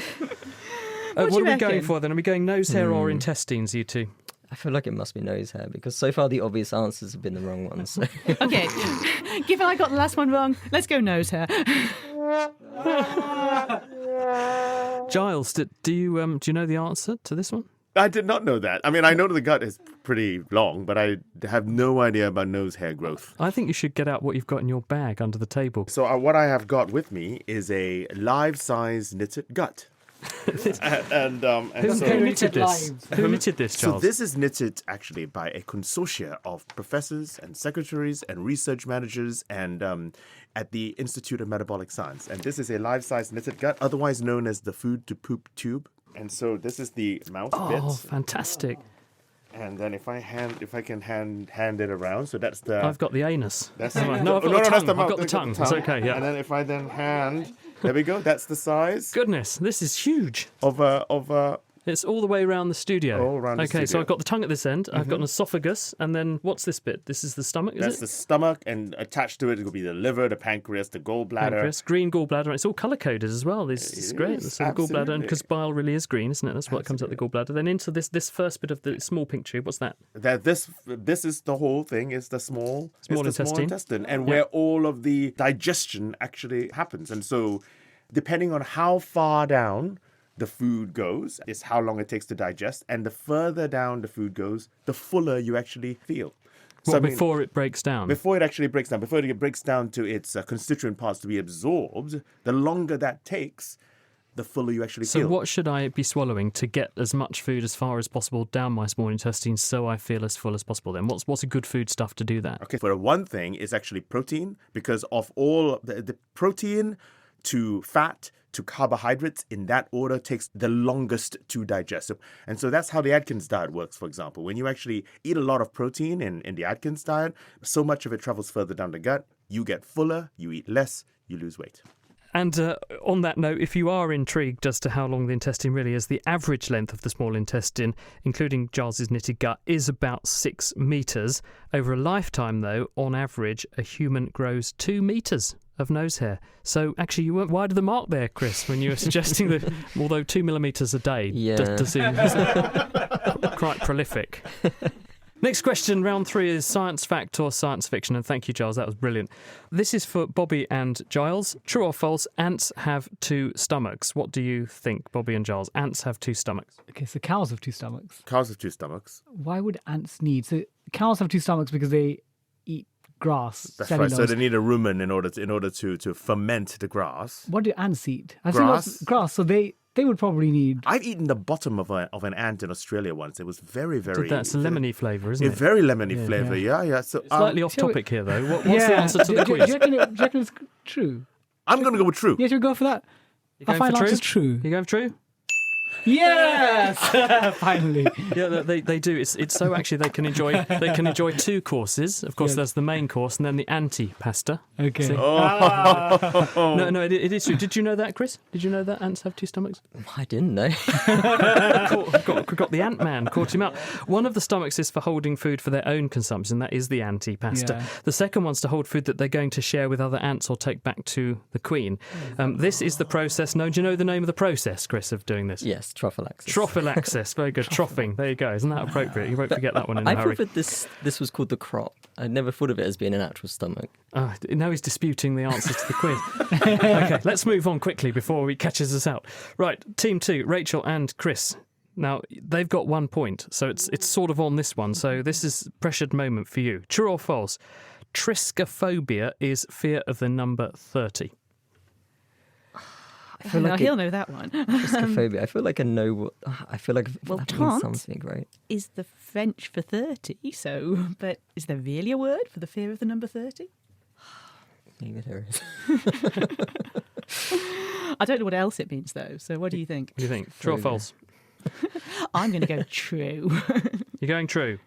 What are we going for then? Are we going nose hair or intestines, you two? I feel like it must be nose hair because so far the obvious answers have been the wrong ones. So. Okay, given I got the last one wrong, let's go nose hair. Giles, do you know the answer to this one? I did not know that. I mean, I know the gut is pretty long, but I have no idea about nose hair growth. I think you should get out what you've got in your bag under the table. So what I have got with me is a live-size knitted gut. Who knitted this? Who knitted this, Charles? So this is knitted actually by a consortia of professors and secretaries and research managers and at the Institute of Metabolic Science. And this is a live-size knitted gut, otherwise known as the food to poop tube. And so this is the mouth bit. Oh, fantastic. And then if I can hand it around, so that's the... I've got the anus. That's no, the, no, I've got the tongue. that's the mouth. I've got the tongue. It's okay, yeah. And then if I then hand... There we go. That's the size. Goodness, this is huge. Of a It's all the way around the studio. All around the Okay, so studio. I've got the tongue at this end. I've got an esophagus, and then what's this bit? This is the stomach, is That's it? the stomach, and attached to it will be the liver, the pancreas, the gallbladder. Pancreas, green gallbladder. It's all colour-coded as well. This is great. is, The gallbladder, absolutely. because bile really is green, isn't it? That's what comes out the gallbladder. Then into this first bit of the small pink tube. What's that? That this is the whole thing. Is the small intestine, and Yeah. where all of the digestion actually happens. And so, depending on how far down the food goes, is how long it takes to digest, and the further down the food goes, the fuller you actually feel. Well, I mean, before it breaks down. Before it actually breaks down, before it breaks down to its constituent parts to be absorbed, the longer that takes, the fuller you actually So feel. what should I be swallowing to get as much food as far as possible down my small intestine so I feel as full as possible then? What's a good food stuff to do that? Okay, for one thing is actually protein, because of all the protein to fat to carbohydrates in that order takes the longest to digest. And so that's how the Atkins diet works, for example. When you actually eat a lot of protein in the Atkins diet, so much of it travels further down the gut. You get fuller, you eat less, you lose weight. And on that note, if you are intrigued as to how long the intestine really is, the average length of the small intestine, including Giles's knitted gut, is about 6 metres. Over a lifetime, though, on average, a human grows 2 metres of nose hair. So actually, you weren't wide of the mark there, Chris, when you were suggesting that, although 2 millimetres a day does seem quite prolific. Next question, round 3, is science fact or science fiction. And thank you, Giles, that was brilliant. This is for Bobby and Giles. True or false, ants have 2 stomachs. What do you think, Bobby and Giles? Ants have 2 stomachs. Okay, so cows have 2 stomachs. Cows have 2 stomachs. Why would ants need? So cows have 2 stomachs because they eat grass. That's cellulose. right. So they need a rumen in order to ferment the grass. What do ants eat? Grass. Grass. So they would probably need. I've eaten the bottom of an ant in Australia once. It was very, very. That's a lemony flavour, isn't it? Very lemony flavour. Yeah. So slightly off topic here, though. What's the answer to the quiz? Do you reckon it's true? I'm going to go with true. Yeah, should we go for that? Our final answer is true. You going for true? Yes, finally. Yeah, they do. It's so actually they can enjoy 2 courses. Of course, there's the main course and then the antipasta. Okay. See? No, it is true. Did you know that, Chris? Did you know that ants have 2 stomachs? I didn't know. got the Ant-Man, caught him out. One of the stomachs is for holding food for their own consumption. That is the antipasta. Yeah. The second one's to hold food that they're going to share with other ants or take back to the queen. This is the process. Do you know the name of the process, Chris, of doing this? Yes, trophylaxis. Trophylaxis, very good. Troughing, there you go. Isn't that appropriate? You won't forget that one in a I hurry. thought that this was called the crop. I never thought of it as being an actual stomach. Now he's disputing the answers to the quiz. Okay, let's move on quickly before he catches us out. Right, team 2, Rachel and Chris. Now, they've got 1 point, so it's sort of on this one. So this is a pressured moment for you. True or false? Triskaphobia is fear of the number 30. I feel like he'll know that one. Triskaphobia. I feel like I know. I feel like Well, that means tant something, right? is the French for 30. So, but is there really a word for the fear of the number 30? Maybe there is. I don't know what else it means though. So, what do you think? What do you think? True or false? I'm going to go true. You're going true.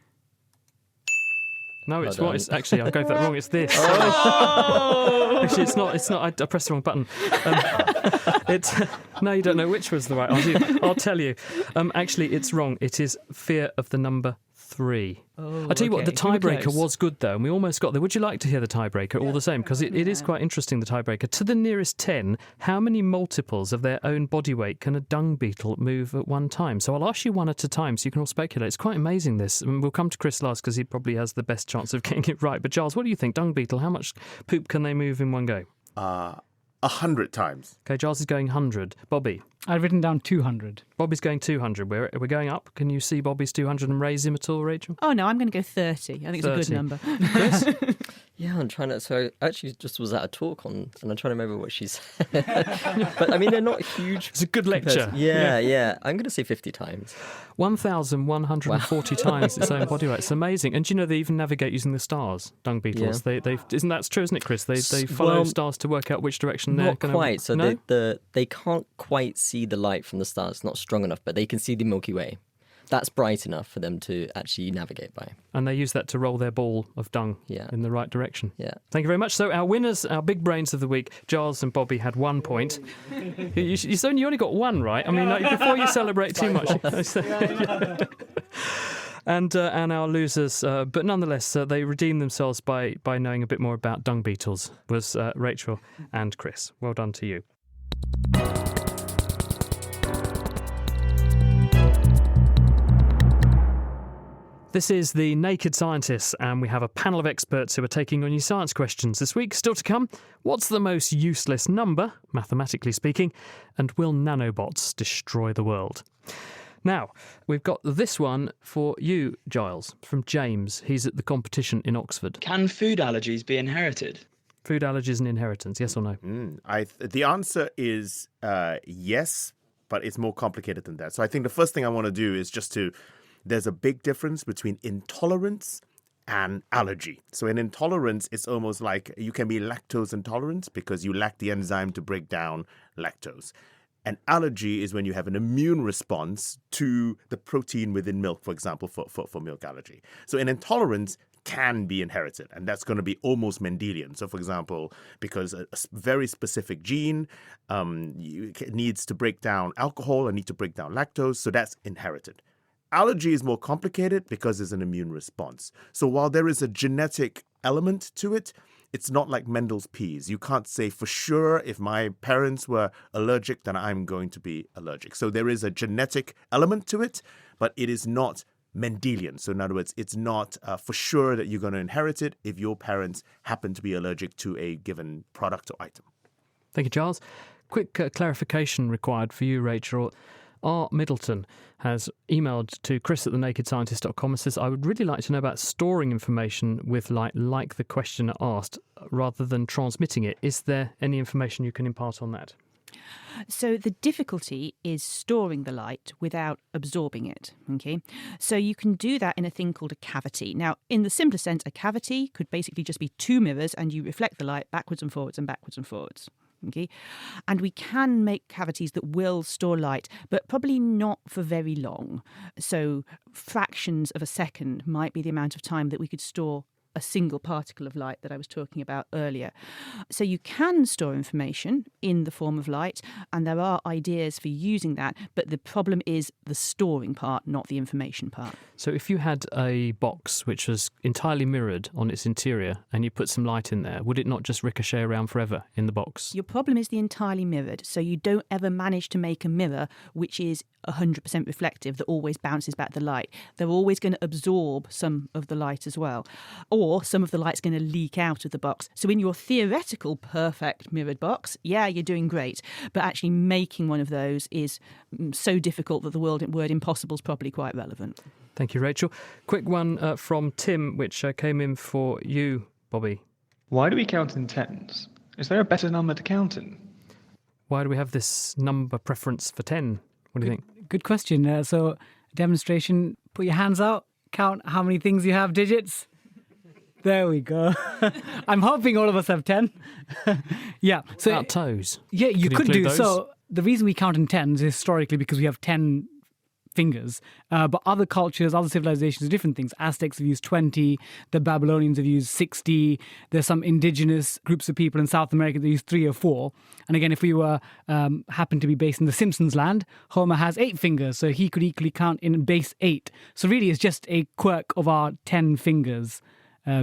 No, it's Well what? done. It's actually, I gave that wrong. It's this. Oh! Actually, it's not. I pressed the wrong button. It's no, you don't know which was the right answer. I'll tell you. Actually, it's wrong. It is fear of the number 3. Oh, I tell you what, the okay. We were tiebreaker close. was good though, and we almost got there. Would you like to hear the tiebreaker all the same? Because it is quite interesting, the tiebreaker. To the nearest 10, how many multiples of their own body weight can a dung beetle move at one time? So I'll ask you one at a time so you can all speculate. It's quite amazing, this. And we'll come to Chris last because he probably has the best chance of getting it right. But Giles, what do you think? Dung beetle, how much poop can they move in one go? 100 times. Okay, Giles is going 100. Bobby? I've written down 200. Bobby's going 200. We're going up. Can you see Bobby's 200 and raise him at all, Rachel? Oh, no, I'm going to go 30. I think it's a good 30. number. Chris? Yeah, I'm trying to. So I actually just was at a talk on, and I'm trying to remember what she said. But I mean, they're not huge. It's a good lecture. Yeah. I'm going to say 50 times. 1,140 times its own body weight. It's amazing. And do you know they even navigate using the stars, dung beetles? Yeah. They isn't that true, isn't it, Chris? They follow stars to work out which direction they're Not going to... quite. So no? they can't quite see the light from the stars. It's not strong enough, but they can see the Milky Way. That's bright enough for them to actually navigate by. And they use that to roll their ball of dung in the right direction. Yeah. Thank you very much. So our winners, our big brains of the week, Giles and Bobby had 1 point. You only got 1 right. I mean, before you celebrate too much. And our losers, but nonetheless, they redeemed themselves by knowing a bit more about dung beetles, was Rachel and Chris. Well done to you. This is The Naked Scientists, and we have a panel of experts who are taking on your science questions this week. Still to come, what's the most useless number, mathematically speaking, and will nanobots destroy the world? Now, we've got this one for you, Giles, from James. He's at the competition in Oxford. Can food allergies be inherited? Food allergies and inheritance, yes or no? The answer is yes, but it's more complicated than that. So I think the first thing I want to do is there's a big difference between intolerance and allergy. So in intolerance, it's almost like you can be lactose intolerant because you lack the enzyme to break down lactose. An allergy is when you have an immune response to the protein within milk, for example, for milk allergy. So an intolerance can be inherited, and that's going to be almost Mendelian. So, for example, because a very specific gene needs to break down alcohol and need to break down lactose, so that's inherited. Allergy is more complicated because there's an immune response. So while there is a genetic element to it, it's not like Mendel's peas. You can't say for sure if my parents were allergic, then I'm going to be allergic. So there is a genetic element to it, but it is not Mendelian. So in other words, it's not for sure that you're going to inherit it if your parents happen to be allergic to a given product or item. Thank you, Giles. Quick clarification required for you, Rachel. R. Middleton has emailed to chris@thenakedscientist.com and says, I would really like to know about storing information with light like the questioner asked, rather than transmitting it. Is there any information you can impart on that? So the difficulty is storing the light without absorbing it, okay? So you can do that in a thing called a cavity. Now, in the simplest sense, a cavity could basically just be 2 mirrors and you reflect the light backwards and forwards and backwards and forwards. Okay, and we can make cavities that will store light, but probably not for very long. So fractions of a second might be the amount of time that we could store a single particle of light that I was talking about earlier. So you can store information in the form of light, and there are ideas for using that, but the problem is the storing part, not the information part. So if you had a box which was entirely mirrored on its interior and you put some light in there, would it not just ricochet around forever in the box? Your problem is the entirely mirrored, so you don't ever manage to make a mirror which is 100% reflective that always bounces back the light. They're always going to absorb some of the light as well, or some of the light's going to leak out of the box. So in your theoretical perfect mirrored box, yeah, you're doing great, but actually making one of those is so difficult that the word impossible is probably quite relevant. Thank you, Rachel. Quick one from Tim, which came in for you, Bobby. Why do we count in tens? Is there a better number to count in? Why do we have this number preference for 10? What do you think? Good question. So, demonstration, put your hands out, count how many things you have, digits. There we go. I'm hoping all of us have 10. Yeah. So about toes? Yeah, you could do. Those? So the reason we count in tens is historically because we have 10 fingers. But other cultures, other civilizations, different things. Aztecs have used 20. The Babylonians have used 60. There's some indigenous groups of people in South America that use 3 or 4. And again, if we were happen to be based in the Simpsons land, Homer has 8 fingers, so he could equally count in base 8. So really, it's just a quirk of our 10 fingers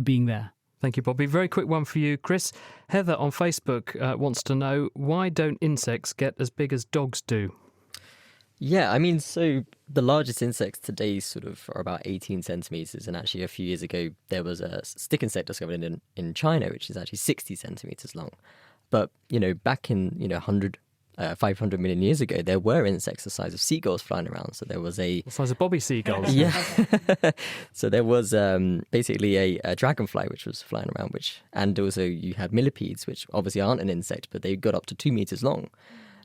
being there. Thank you, Bobby. Very quick one for you, Chris. Heather on Facebook wants to know, why don't insects get as big as dogs do? Yeah, I mean, so the largest insects today sort of are about 18 centimetres, and actually a few years ago there was a stick insect discovered in China, which is actually 60 centimetres long. But, back in, 500 million years ago, there were insects the size of seagulls flying around. So there was the size of Bobby seagulls. Yeah. So there was basically a dragonfly which was flying around, and also you had millipedes, which obviously aren't an insect, but they got up to 2 meters long.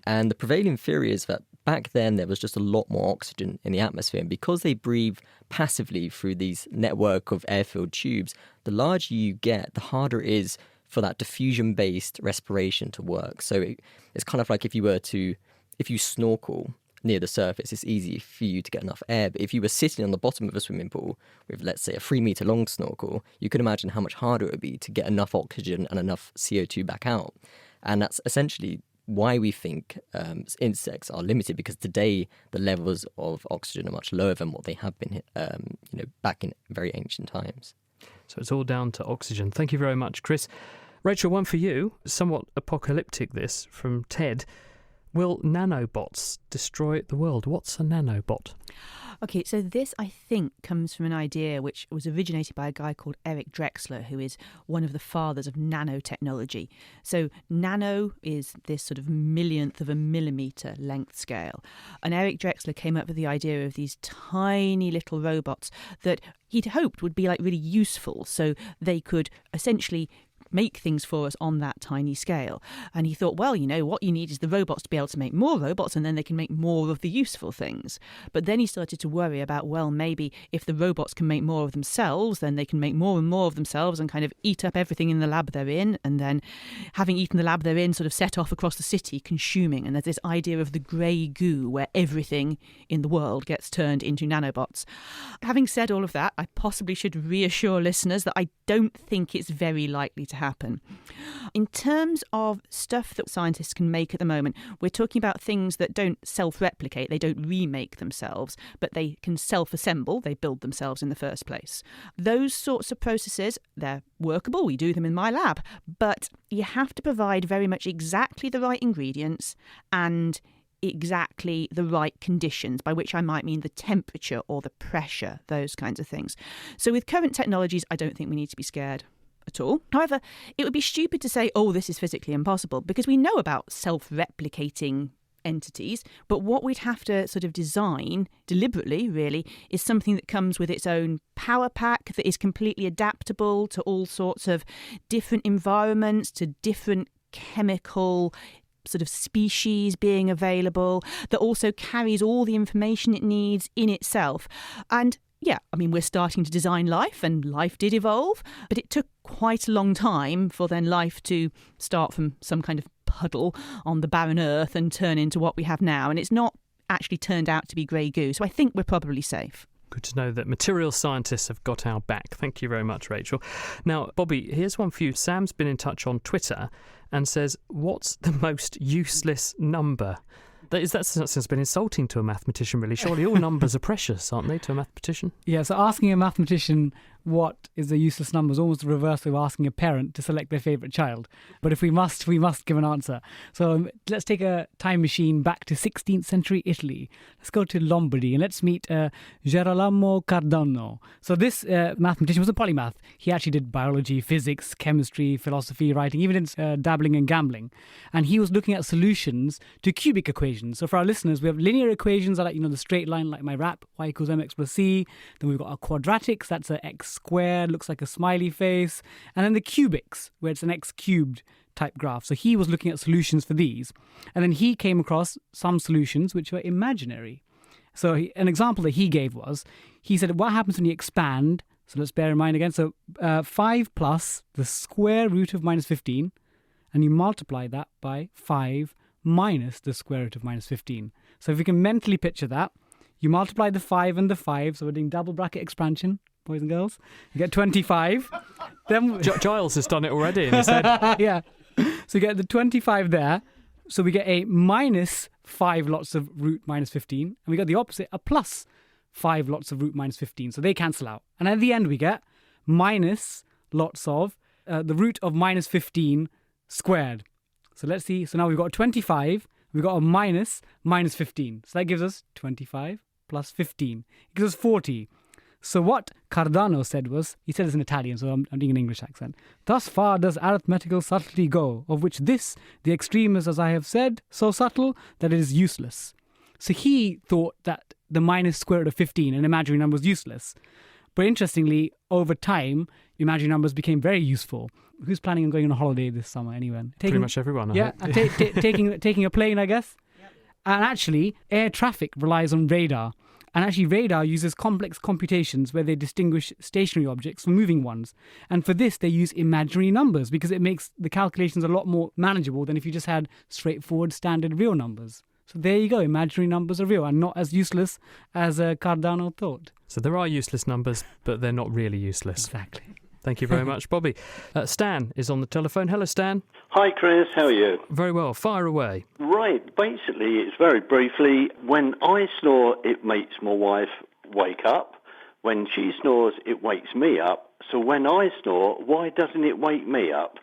And the prevailing theory is that back then there was just a lot more oxygen in the atmosphere. And because they breathe passively through these network of air-filled tubes, the larger you get, the harder it is for that diffusion-based respiration to work. So it's kind of like if you snorkel near the surface, it's easy for you to get enough air. But if you were sitting on the bottom of a swimming pool with, let's say, a 3-meter long snorkel, you could imagine how much harder it would be to get enough oxygen and enough CO2 back out. And that's essentially why we think insects are limited, because today the levels of oxygen are much lower than what they have been back in very ancient times. So it's all down to oxygen. Thank you very much, Chris. Rachel, one for you. Somewhat apocalyptic, this, from Ted. Will nanobots destroy the world? What's a nanobot? Okay, so this, I think, comes from an idea which was originated by a guy called Eric Drexler, who is one of the fathers of nanotechnology. So nano is this sort of millionth of a millimetre length scale. And Eric Drexler came up with the idea of these tiny little robots that he'd hoped would be really useful, so they could essentially make things for us on that tiny scale. And he thought, well, what you need is the robots to be able to make more robots, and then they can make more of the useful things. But then he started to worry about, well, maybe if the robots can make more of themselves, then they can make more and more of themselves and kind of eat up everything in the lab they're in, and then having eaten the lab they're in, sort of set off across the city consuming. And there's this idea of the grey goo where everything in the world gets turned into nanobots. Having said all of that, I possibly should reassure listeners that I don't think it's very likely to happen. In terms of stuff that scientists can make at the moment, we're talking about things that don't self-replicate, they don't remake themselves, but they can self-assemble, they build themselves in the first place. Those sorts of processes, they're workable, we do them in my lab, but you have to provide very much exactly the right ingredients and exactly the right conditions, by which I might mean the temperature or the pressure, those kinds of things. So with current technologies, I don't think we need to be scared at all. However, it would be stupid to say, oh, this is physically impossible, because we know about self-replicating entities, but what we'd have to sort of design deliberately, really, is something that comes with its own power pack, that is completely adaptable to all sorts of different environments, to different chemical sort of species being available, that also carries all the information it needs in itself. And yeah, I mean, we're starting to design life, and life did evolve, but it took quite a long time for then life to start from some kind of puddle on the barren earth and turn into what we have now. And it's not actually turned out to be grey goo. So I think we're probably safe. Good to know that material scientists have got our back. Thank you very much, Rachel. Now, Bobby, here's one for you. Sam's been in touch on Twitter and says, what's the most useless number? That's been insulting to a mathematician, really. Surely all numbers are precious, aren't they, to a mathematician? Yeah, so asking a mathematician what is a useless number is almost the reverse of asking a parent to select their favourite child. But if we must give an answer. So let's take a time machine back to 16th century Italy. Let's go to Lombardy and let's meet Girolamo Cardano. So this mathematician was a polymath. He actually did biology, physics, chemistry, philosophy, writing, even did dabbling in gambling. And he was looking at solutions to cubic equations. So for our listeners, we have linear equations are like, the straight line, like my rap, y equals mx plus c. Then we've got our quadratics, that's a x squared, looks like a smiley face. And then the cubics, where it's an x cubed type graph. So he was looking at solutions for these. And then he came across some solutions which were imaginary. So an example that he gave was, he said, what happens when you expand? So let's bear in mind again. So 5 plus the square root of minus 15, and you multiply that by 5 minus the square root of minus 15. So if you can mentally picture that, You multiply the 5 and the 5, so we're doing double bracket expansion, boys and girls. You get 25. Then Giles has done it already in his head. yeah. So you get the 25 there. So we get a minus 5 lots of root minus 15. And we got the opposite, a plus 5 lots of root minus 15. So they cancel out. And at the end we get minus lots of the root of minus 15 squared. So let's see. So now we've got a 25. We've got a minus 15. So that gives us 25 plus 15. It gives us 40. So what Cardano said was, he said this in Italian, so I'm doing an English accent. Thus far does arithmetical subtlety go, of which this, the extreme is, as I have said, so subtle that it is useless. So he thought that the minus square root of 15, an imaginary number, was useless. But interestingly, over time, imaginary numbers became very useful. Who's planning on going on a holiday this summer, anyone? Pretty much everyone, I hope. Taking a plane, I guess. Yep. And actually, air traffic relies on radar. And actually, radar uses complex computations where they distinguish stationary objects from moving ones. And for this, they use imaginary numbers because it makes the calculations a lot more manageable than if you just had straightforward standard real numbers. So there you go, imaginary numbers are real and not as useless as Cardano thought. So there are useless numbers, but they're not really useless. Exactly. Thank you very much, Bobby. Stan is on the telephone. Hello, Stan. Hi, Chris. How are you? Very well. Fire away. Right. Basically, it's very briefly, when I snore, it makes my wife wake up. When she snores, it wakes me up. So when I snore, why doesn't it wake me up?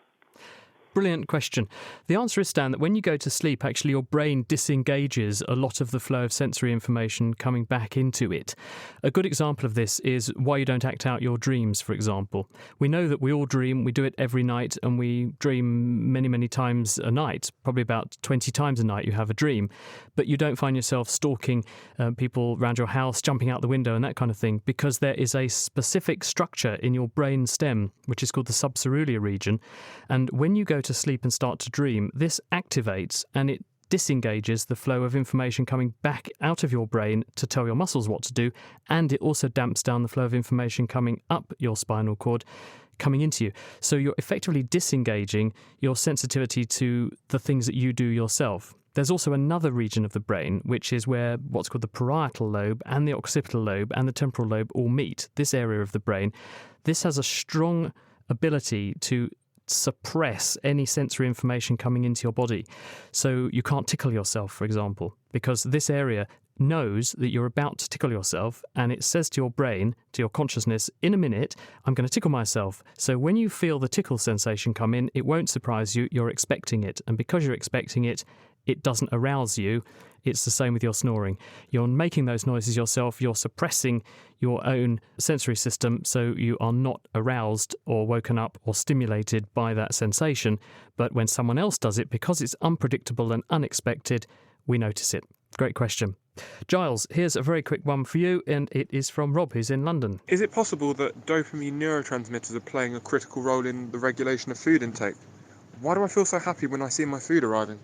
Brilliant question. The answer is, Stan, that when you go to sleep, actually your brain disengages a lot of the flow of sensory information coming back into it. A good example of this is why you don't act out your dreams, for example. We know that we all dream, we do it every night, and we dream many, many times a night. Probably about 20 times a night you have a dream. But you don't find yourself stalking people around your house, jumping out the window and that kind of thing, because there is a specific structure in your brain stem, which is called the subcerulear region. And when you go to sleep and start to dream, this activates and it disengages the flow of information coming back out of your brain to tell your muscles what to do, and it also damps down the flow of information coming up your spinal cord coming into you. So you're effectively disengaging your sensitivity to the things that you do yourself. There's also another region of the brain, which is where what's called the parietal lobe and the occipital lobe and the temporal lobe all meet, this area of the brain. This has a strong ability to suppress any sensory information coming into your body. So you can't tickle yourself, for example, because this area knows that you're about to tickle yourself, and it says to your brain, to your consciousness, in a minute, I'm going to tickle myself. So when you feel the tickle sensation come in, it won't surprise you, you're expecting it. And because you're expecting it, it doesn't arouse you. It's the same with your snoring. You're making those noises yourself, you're suppressing your own sensory system, so you are not aroused or woken up or stimulated by that sensation. But when someone else does it, because it's unpredictable and unexpected, we notice it. Great question. Giles, here's a very quick one for you, and it is from Rob, who's in London. Is it possible that dopamine neurotransmitters are playing a critical role in the regulation of food intake? Why do I feel so happy when I see my food arriving?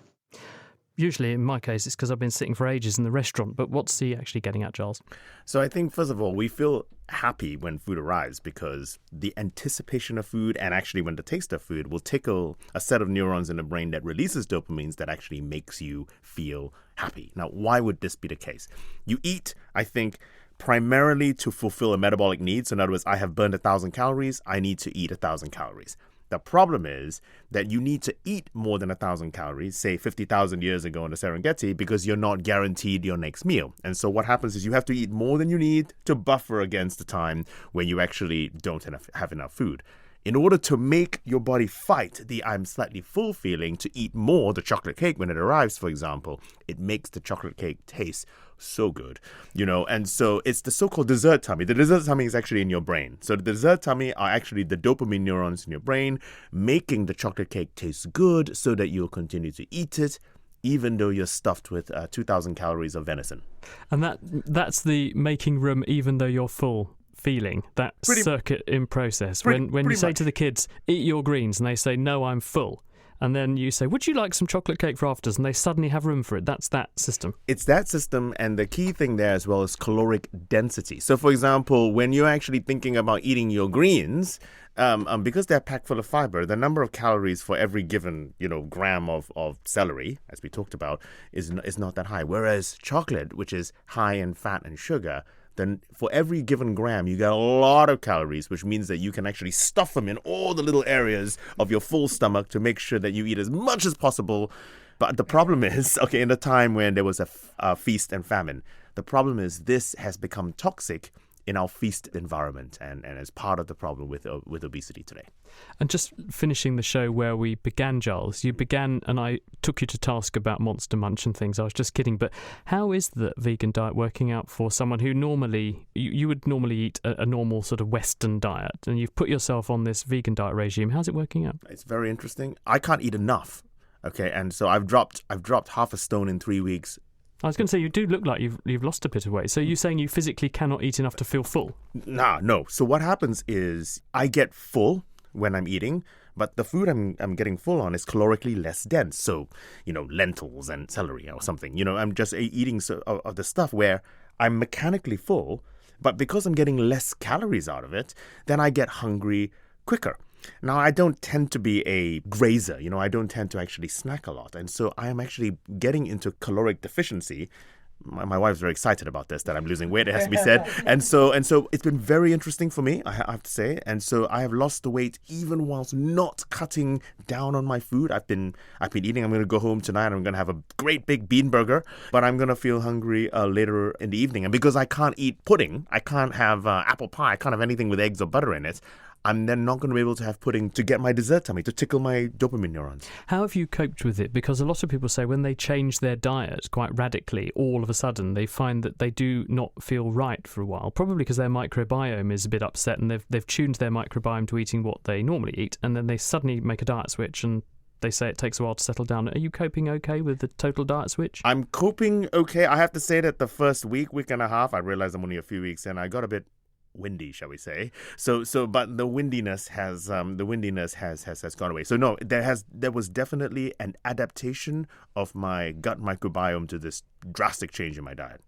Usually, in my case, it's because I've been sitting for ages in the restaurant. But what's he actually getting at, Giles? So I think, first of all, we feel happy when food arrives because the anticipation of food and actually when the taste of food will tickle a set of neurons in the brain that releases dopamines that actually makes you feel happy. Now, why would this be the case? You eat, I think, primarily to fulfill a metabolic need. So in other words, I have burned 1,000 calories. I need to eat 1,000 calories. The problem is that you need to eat more than 1,000 calories, say 50,000 years ago in the Serengeti, because you're not guaranteed your next meal. And so what happens is you have to eat more than you need to buffer against the time when you actually don't have enough food. In order to make your body fight the I'm slightly full feeling to eat more, the chocolate cake, when it arrives, for example, it makes the chocolate cake taste so good, and so it's the so-called dessert tummy. The dessert tummy is actually in your brain. So the dessert tummy are actually the dopamine neurons in your brain making the chocolate cake taste good so that you'll continue to eat it, even though you're stuffed with 2,000 calories of venison. And that's the making room even though you're full feeling, that circuit in process. When you say to the kids, eat your greens, and they say, no, I'm full. and then you say, would you like some chocolate cake for afters? And they suddenly have room for it. That's that system. It's that system, and the key thing there as well is caloric density. So, for example, when you're actually thinking about eating your greens, because they're packed full of fiber, the number of calories for every given, gram of celery, as we talked about, is not that high. Whereas chocolate, which is high in fat and sugar, then for every given gram, you get a lot of calories, which means that you can actually stuff them in all the little areas of your full stomach to make sure that you eat as much as possible. But the problem is, in a time when there was a feast and famine, the problem is this has become toxic in our feast environment, and as part of the problem with obesity today. And just finishing the show where we began, Giles, you began, and I took you to task about Monster Munch and things. I was just kidding, but how is the vegan diet working out for someone who normally, you would normally eat a normal sort of Western diet, and you've put yourself on this vegan diet regime? How's it working out? It's very interesting. I can't eat enough, and so I've dropped half a stone in 3 weeks. I was going to say, you do look like you've lost a bit of weight. So you're saying you physically cannot eat enough to feel full? No. So what happens is I get full when I'm eating, but the food I'm getting full on is calorically less dense. So, lentils and celery or something. I'm just eating of the stuff where I'm mechanically full, but because I'm getting less calories out of it, then I get hungry quicker. Now, I don't tend to be a grazer, I don't tend to actually snack a lot. And so I am actually getting into caloric deficiency. My wife's very excited about this, that I'm losing weight, it has to be said. And so it's been very interesting for me, I have to say. And so I have lost the weight even whilst not cutting down on my food. I've been eating. I'm going to go home tonight. I'm going to have a great big bean burger, but I'm going to feel hungry later in the evening. And because I can't eat pudding, I can't have apple pie, I can't have anything with eggs or butter in it, I'm then not going to be able to have pudding to get my dessert tummy, to tickle my dopamine neurons. How have you coped with it? Because a lot of people say when they change their diet quite radically, all of a sudden they find that they do not feel right for a while, probably because their microbiome is a bit upset and they've tuned their microbiome to eating what they normally eat, and then they suddenly make a diet switch and they say it takes a while to settle down. Are you coping okay with the total diet switch? I'm coping okay. I have to say that the first week and a half, I realized I'm only a few weeks in, I got a bit windy, shall we say? But the windiness has gone away. So no, there was definitely an adaptation of my gut microbiome to this drastic change in my diet.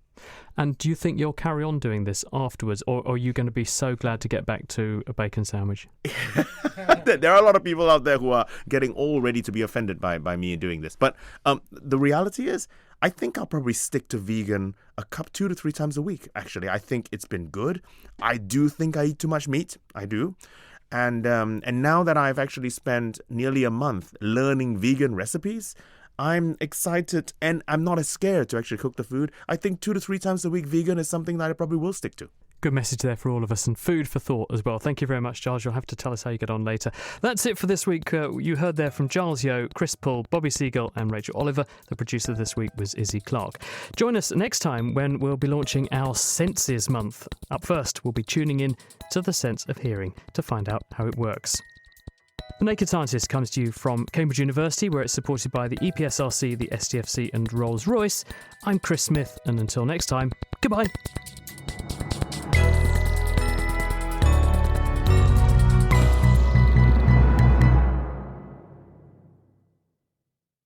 And do you think you'll carry on doing this afterwards, or are you going to be so glad to get back to a bacon sandwich? There are a lot of people out there who are getting all ready to be offended by me doing this. But the reality is, I think I'll probably stick to vegan 2 to 3 times a week, actually. I think it's been good. I do think I eat too much meat. I do. And now that I've actually spent nearly a month learning vegan recipes, I'm excited and I'm not as scared to actually cook the food. I think 2 to 3 times a week vegan is something that I probably will stick to. Good message there for all of us, and food for thought as well. Thank you very much, Giles. You'll have to tell us how you get on later. That's it for this week. You heard there from Giles Yeo, Chris Pull, Bobby Seagull and Rachel Oliver. The producer this week was Izzy Clark. Join us next time when we'll be launching our Senses Month. Up first, we'll be tuning in to the sense of hearing to find out how it works. The Naked Scientist comes to you from Cambridge University, where it's supported by the EPSRC, the STFC and Rolls-Royce. I'm Chris Smith, and until next time, goodbye.